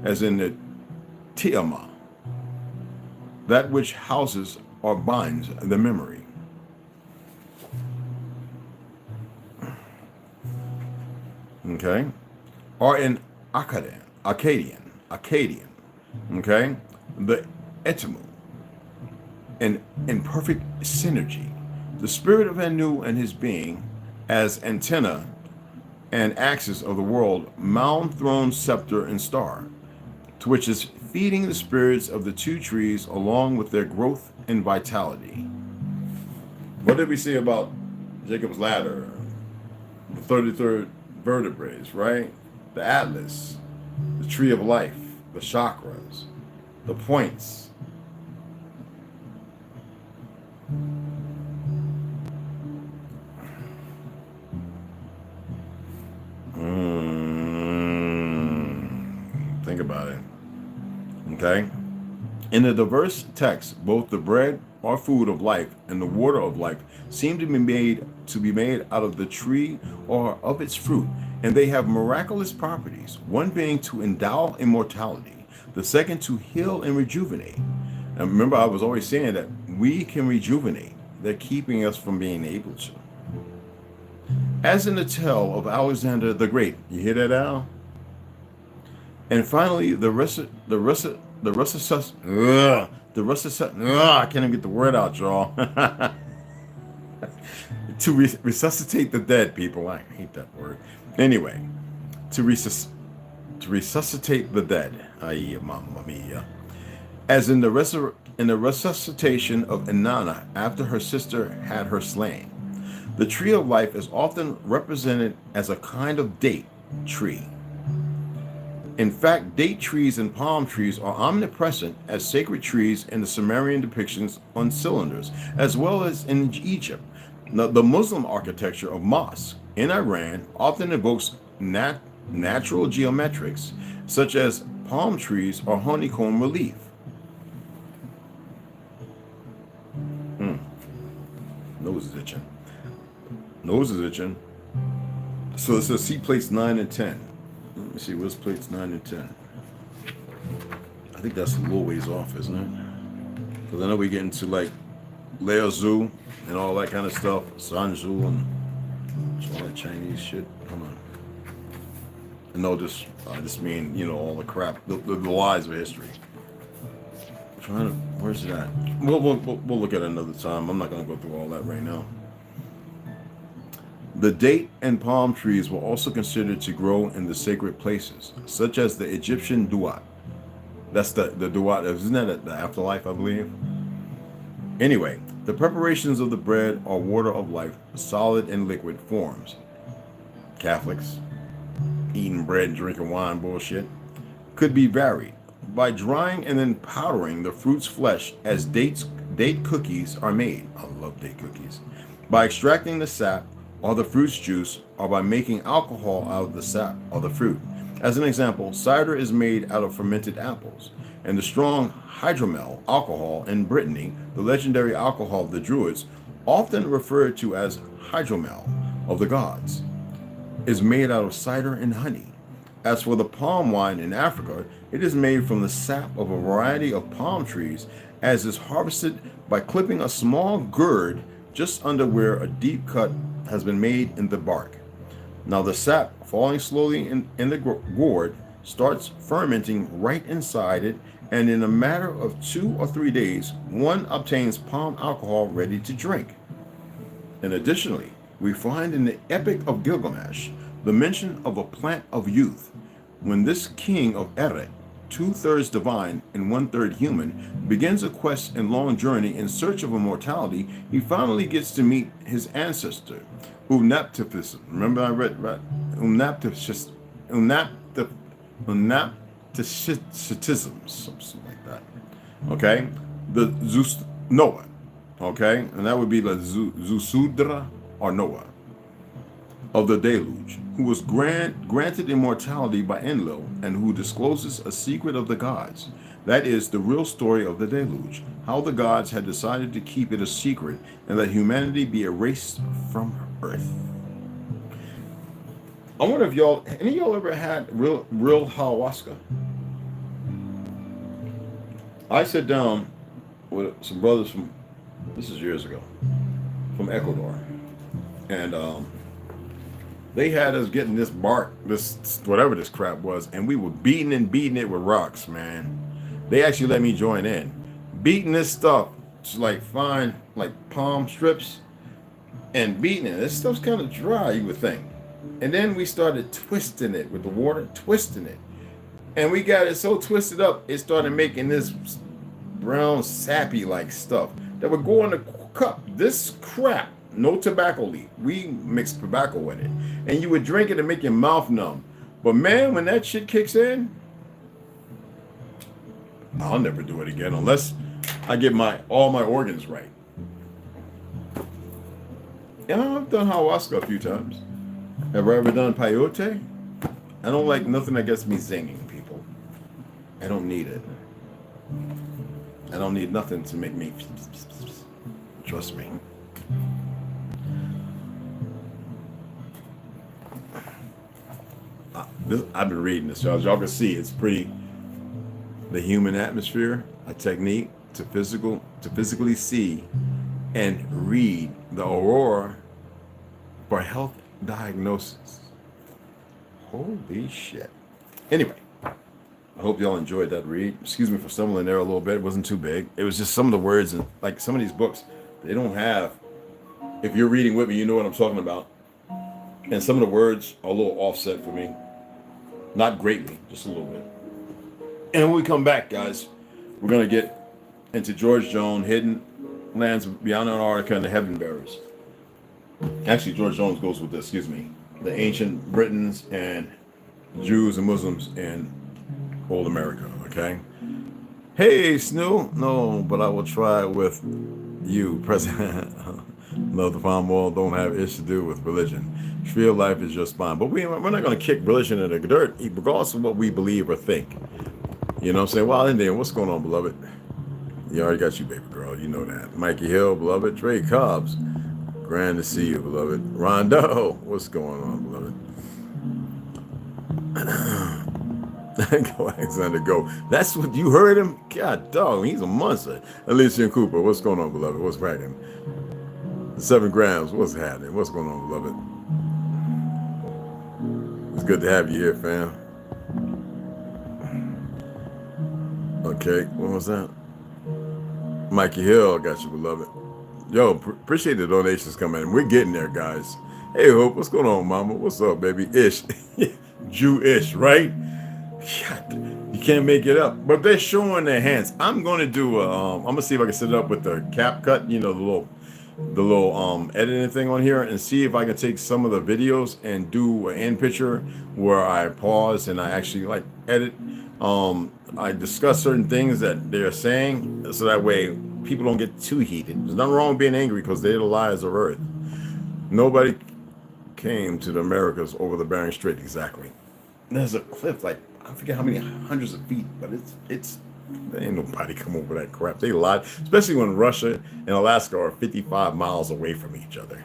as in the Tiamat, that which houses or binds the memory. Okay, or in Akkadian, okay, the Etimu, in perfect synergy, the spirit of Anu and his being as antenna and axis of the world, mound, throne, scepter, and star, to which is feeding the spirits of the two trees along with their growth and vitality. What did we say about Jacob's ladder? The 33rd vertebrae, right? The atlas, the tree of life, the chakras, the points. Think about it. Okay? In the diverse texts, both the bread or food of life and the water of life seem to be made out of the tree or of its fruit, and they have miraculous properties, one being to endow immortality, the second to heal and rejuvenate. And remember, I was always saying that we can rejuvenate. They're keeping us from being able to. As in the tale of Alexander the Great. You hear that, Al? And finally, I can't even get the word out, y'all. To resuscitate the dead, people. I hate that word. Anyway, to resuscitate the dead. Ay, mamma mia. As in the in the resuscitation of Inanna after her sister had her slain. The tree of life is often represented as a kind of date tree. In fact, date trees and palm trees are omnipresent as sacred trees in the Sumerian depictions on cylinders, as well as in Egypt. Now, the Muslim architecture of mosques in Iran often evokes natural geometrics, such as palm trees or honeycomb relief. Nose is itching. Nose is itching. So it says see plates 9 and 10. Let me see, what's plates 9 and 10? I think that's a little ways off, isn't it? Because I know we get into like Lao Tzu and all that kind of stuff, Sun Tzu and all that Chinese shit. Come on. I know this. I just mean, you know, all the crap, the lies of history. I'm trying to. Where's it at? We'll look at it another time. I'm not going to go through all that right now. The date and palm trees were also considered to grow in the sacred places, such as the Egyptian duat. That's the duat. Isn't that the afterlife, I believe? Anyway, the preparations of the bread are water of life, solid and liquid forms. Catholics, eating bread and drinking wine bullshit, could be varied by drying and then powdering the fruit's flesh as date cookies are made. I love date cookies. By extracting the sap or the fruit's juice, or by making alcohol out of the sap or the fruit. As an example, cider is made out of fermented apples, and the strong hydromel alcohol in Brittany, the legendary alcohol of the Druids, often referred to as hydromel of the gods, is made out of cider and honey. As for the palm wine in Africa, it is made from the sap of a variety of palm trees, as is harvested by clipping a small gourd just under where a deep cut has been made in the bark. Now the sap, falling slowly in the gourd, starts fermenting right inside it, and in a matter of 2 or 3 days, one obtains palm alcohol ready to drink. And additionally, we find in the Epic of Gilgamesh the mention of a plant of youth. When this king of Eret, 2/3 divine and 1/3 human, begins a quest and long journey in search of immortality, he finally gets to meet his ancestor, Unapticism. Remember I read right? Unapticism, something like that. Okay? The Zeus Noah. Okay? And that would be the Zusudra or Noah of the deluge, who was granted immortality by Enlil, and who discloses a secret of the gods. That is the real story of the deluge, how the gods had decided to keep it a secret and let humanity be erased from earth. I wonder if any of y'all ever had real ayahuasca? I sat down with some brothers this is years ago, from Ecuador, and they had us getting this bark, this whatever this crap was, and we were beating it with rocks, man. They actually let me join in. Beating this stuff, to like find like palm strips and beating it. This stuff's kind of dry, you would think. And then we started twisting it with the water, twisting it. And we got it so twisted up, it started making this brown sappy like stuff that would go in the cup. This crap. No tobacco leaf. We mixed tobacco with it. And you would drink it and make your mouth numb. But man, when that shit kicks in, I'll never do it again unless I get all my organs right. And I've done ayahuasca a few times. Have I ever done peyote? I don't like nothing that gets me zinging, people. I don't need it. I don't need nothing to make me... Trust me. I've been reading this, y'all. As y'all can see, it's pretty. The human atmosphere, a technique to physically see and read the aurora for health diagnosis. Holy shit. Anyway, I hope y'all enjoyed that read. Excuse me for stumbling there a little bit. It wasn't too big. It was just some of the words, and like some of these books, they don't have. If you're reading with me, you know what I'm talking about. And some of the words are a little offset for me. Not greatly, just a little bit. And when we come back, guys, we're going to get into George Jones, hidden lands beyond Antarctica, and the heaven bearers. Actually, George Jones goes with this, excuse me. The ancient Britons and Jews and Muslims in old America, okay? Hey, Snoo. No, but I will try with you, President. Love to find more, don't have ish to do with religion. Real life is just fine. But we're not going to kick religion in the dirt, regardless of what we believe or think. You know what I'm saying? Well, Indian, what's going on, beloved? You already got you, baby girl. You know that. Mikey Hill, beloved. Trey Cobbs. Grand to see you, beloved. Rondo, what's going on, beloved? Go, Alexander, go. That's what you heard him? God dog, he's a monster. Alicia and Cooper, what's going on, beloved? What's cracking? 7 grams, what's happening? What's going on, beloved? It's good to have you here, fam. Okay, what was that? Mikey Hill, got you, beloved. Yo, appreciate the donations coming in. We're getting there, guys. Hey, Hope, what's going on, mama? What's up, baby? Ish. Jew-ish, right? You can't make it up. But they're showing their hands. I'm going to do I'm going to see if I can set it up with the cap cut, you know, the little editing thing on here, and see if I can take some of the videos and do an end picture where I pause and I actually like edit. I discuss certain things that they're saying, so that way people don't get too heated. There's nothing wrong with being angry, because they're the liars of earth. Nobody came to the Americas over the Bering Strait. Exactly. There's a cliff, like, I forget how many hundreds of feet, but it's there ain't nobody come over that crap. They lied, especially when Russia and Alaska are 55 miles away from each other.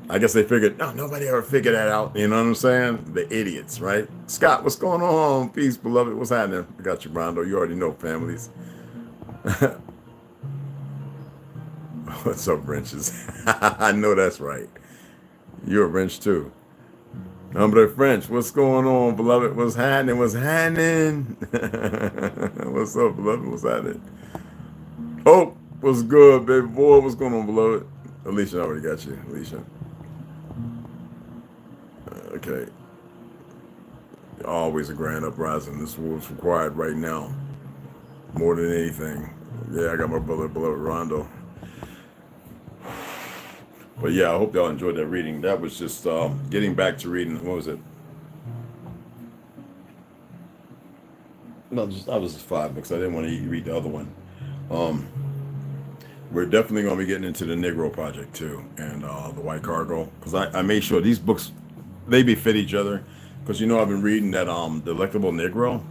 I guess they figured, no, nobody ever figured that out. You know what I'm saying? The idiots, right? Scott, what's going on? Peace, beloved. What's happening? I got you, Rondo. You already know, families. What's up, wrenches? I know that's right. You're a wrench, too. Hombre French, what's going on, beloved? What's happening? What's happening? What's up, beloved? What's happening? Oh, what's good, baby boy? What's going on, beloved? Alicia, I already got you, Alicia. Okay. Always a grand uprising. This was required right now, more than anything. Yeah, I got my beloved Rondo. But yeah, I hope y'all enjoyed that reading. That was just getting back to reading. What was it? No, I was just 5 because I didn't want to read the other one. We're definitely going to be getting into the Negro Project too, and the White Cargo, because I made sure these books, they befit each other. Because you know, I've been reading that Delectable Negro.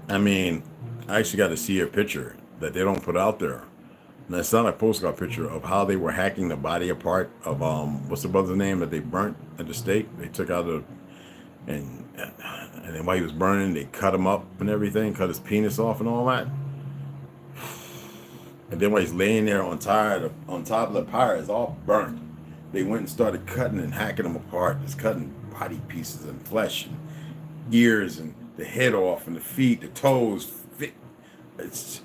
I mean, I actually got to see a picture that they don't put out there. And that's not a postcard picture of how they were hacking the body apart of what's the brother's name that they burnt at the stake. They took out and then while he was burning, they cut him up and everything, cut his penis off and all that. And then while he's laying there on top of the pyre, it's all burnt. They went and started cutting and hacking him apart, just cutting body pieces and flesh and ears and the head off and the feet, the toes. It's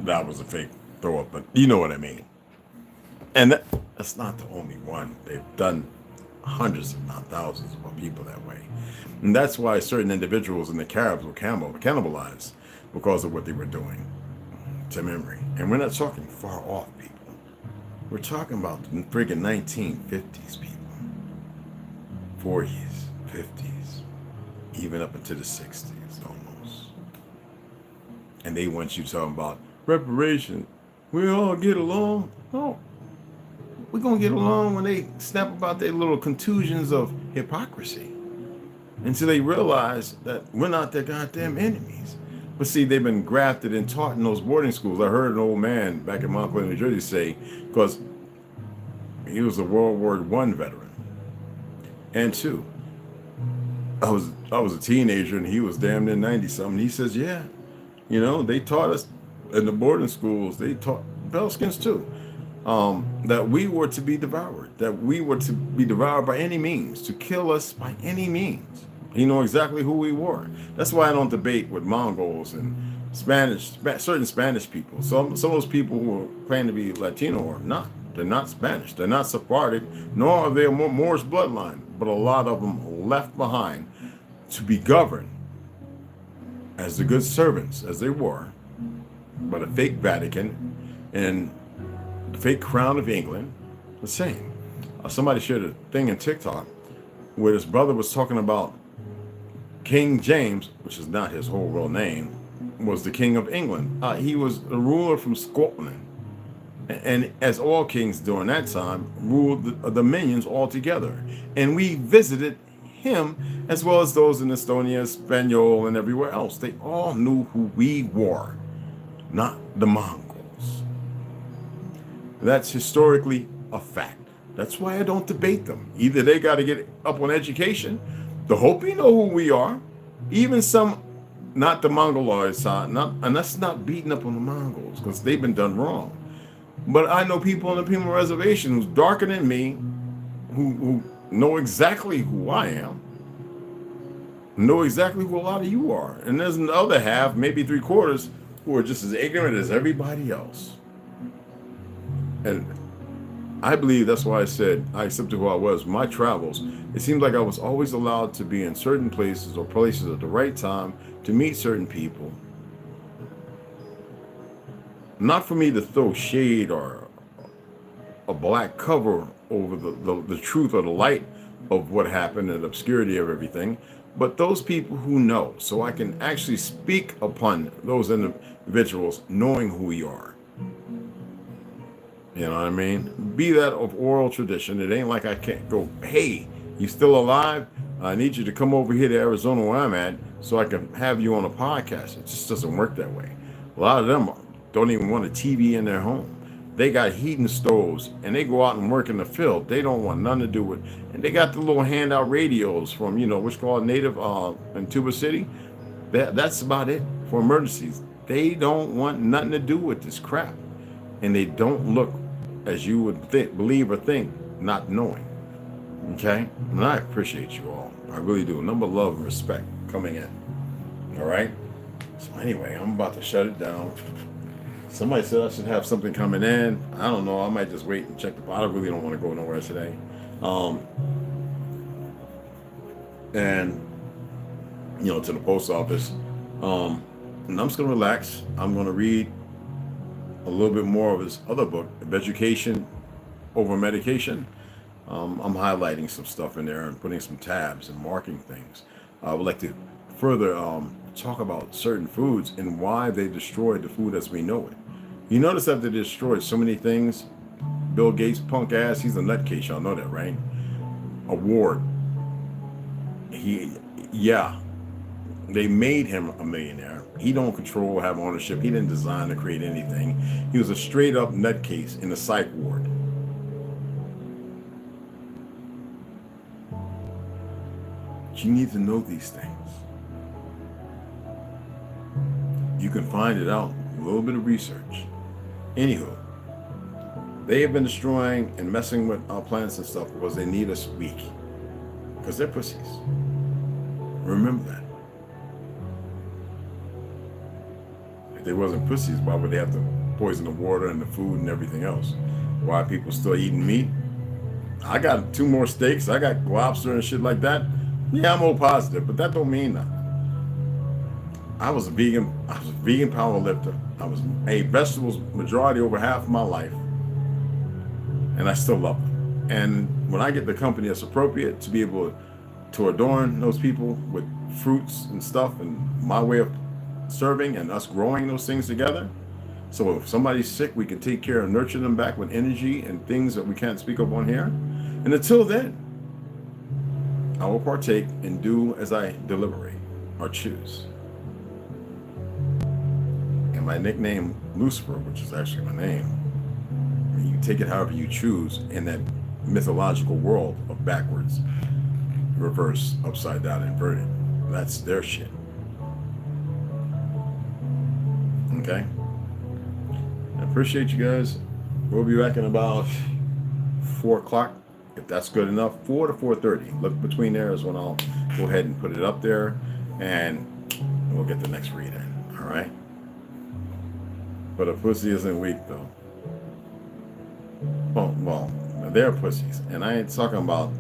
that was a fake throw up, but you know what I mean. And that's not the only one. They've done hundreds, if not thousands, of people that way. And that's why certain individuals in the Caribs were cannibalized because of what they were doing to memory. And we're not talking far off people. We're talking about the friggin' 1950s people. 40s, 50s, even up into the 60s almost. And they want you talking about reparation. We all get along. No. We're going to get along when they snap about their little contusions of hypocrisy. Until they realize that we're not their goddamn enemies. But see, they've been grafted and taught in those boarding schools. I heard an old man back in Montclair, New Jersey say, because he was a World War I veteran. And 2, I was a teenager and he was damn near 90-something. He says, yeah, you know, they taught us in the boarding schools, they taught Bellskins too, that we were to be devoured, by any means, to kill us by any means. He knew exactly who we were. That's why I don't debate with Mongols and certain Spanish people. Some of those people who claim to be Latino are not. They're not Spanish. They're not Sephardic, nor are they a Moorish bloodline. But a lot of them left behind to be governed as the good servants, as they were, by the fake Vatican and the fake Crown of England. The same. Somebody shared a thing in TikTok where his brother was talking about King James, which is not his whole real name, was the King of England. He was a ruler from Scotland. And as all kings during that time, ruled the dominions altogether. And we visited him as well as those in Estonia, Spaniel, and everywhere else. They all knew who we were, not the Mongols. That's historically a fact. That's why I don't debate them. Either they got to get up on education, the Hopi know who we are, even some, not the Mongoloid side, and that's not beating up on the Mongols because they've been done wrong. But I know people on the Pima Reservation who's darker than me, who know exactly who I am, know exactly who a lot of you are. And there's the other half, maybe 3/4, who are just as ignorant as everybody else. And I believe that's why I said I accepted who I was. My travels, it seemed like I was always allowed to be in certain places or places at the right time to meet certain people. Not for me to throw shade or a black cover over the truth or the light of what happened and the obscurity of everything, but those people who know, so I can actually speak upon those individuals knowing who we are. You know what I mean? Be that of oral tradition. It ain't like I can't go, hey, you still alive? I need you to come over here to Arizona where I'm at so I can have you on a podcast. It just doesn't work that way. A lot of them don't even want a TV in their home. They got heating stoves and they go out and work in the field. They don't want nothing to do with, and they got the little handout radios from, what's called Native in Tuba City. That's about it for emergencies. They don't want nothing to do with this crap. And they don't look as you would believe or think, not knowing. Okay? And I appreciate you all. I really do. Number of love and respect coming in. All right? So anyway, I'm about to shut it down. Somebody said I should have something coming in. I don't know. I might just wait and check the I really don't want to go nowhere today. And to the post office. And I'm just gonna relax. I'm gonna read a little bit more of his other book, Education Over Medication. I'm highlighting some stuff in there and putting some tabs and marking things. I would like to further talk about certain foods and why they destroyed the food as we know it. You notice that they destroyed so many things. Bill Gates, punk ass, he's a nutcase. Y'all know that, right? Award. They made him a millionaire. He don't control, have ownership. He didn't design or create anything. He was a straight up nutcase in a psych ward. You need to know these things. You can find it out. A little bit of research. Anywho, they have been destroying and messing with our plants and stuff because they need us weak. Because they're pussies. Remember that. If they wasn't pussies, why would they have to poison the water and the food and everything else? Why are people still eating meat? I got 2 more steaks. I got lobster and shit like that. Yeah, I'm O positive, but that don't mean nothing. I was a vegan power lifter. I was ate vegetables majority over half of my life. And I still love them. And when I get the company that's appropriate to be able to adorn those people with fruits and stuff and my way of serving and us growing those things together. So if somebody's sick, we can take care and nurture them back with energy and things that we can't speak of on here. And until then, I will partake and do as I deliberate or choose. And my nickname, Lucifer, which is actually my name, you take it however you choose in that mythological world of backwards, reverse, upside down, inverted. That's their shit. Okay? I appreciate you guys. We'll be back in about 4 o'clock. If that's good enough, 4 to 4:30. Look between there is when I'll go ahead and put it up there and we'll get the next read in. All right? But a pussy isn't weak, though. Well, they're pussies. And I ain't talking about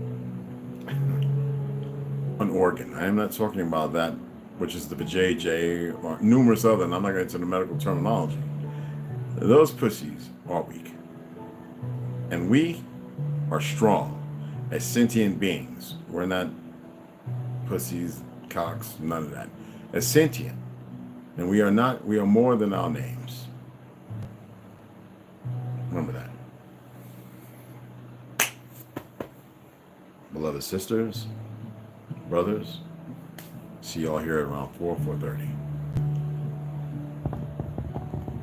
an organ. I am not talking about that, which is the vajayjay or numerous other, and I'm not going into the medical terminology. Those pussies are weak. And we are strong as sentient beings. We're not pussies, cocks, none of that. As sentient. And we are more than our names. Remember that. Beloved sisters, brothers, see y'all here around 4:30.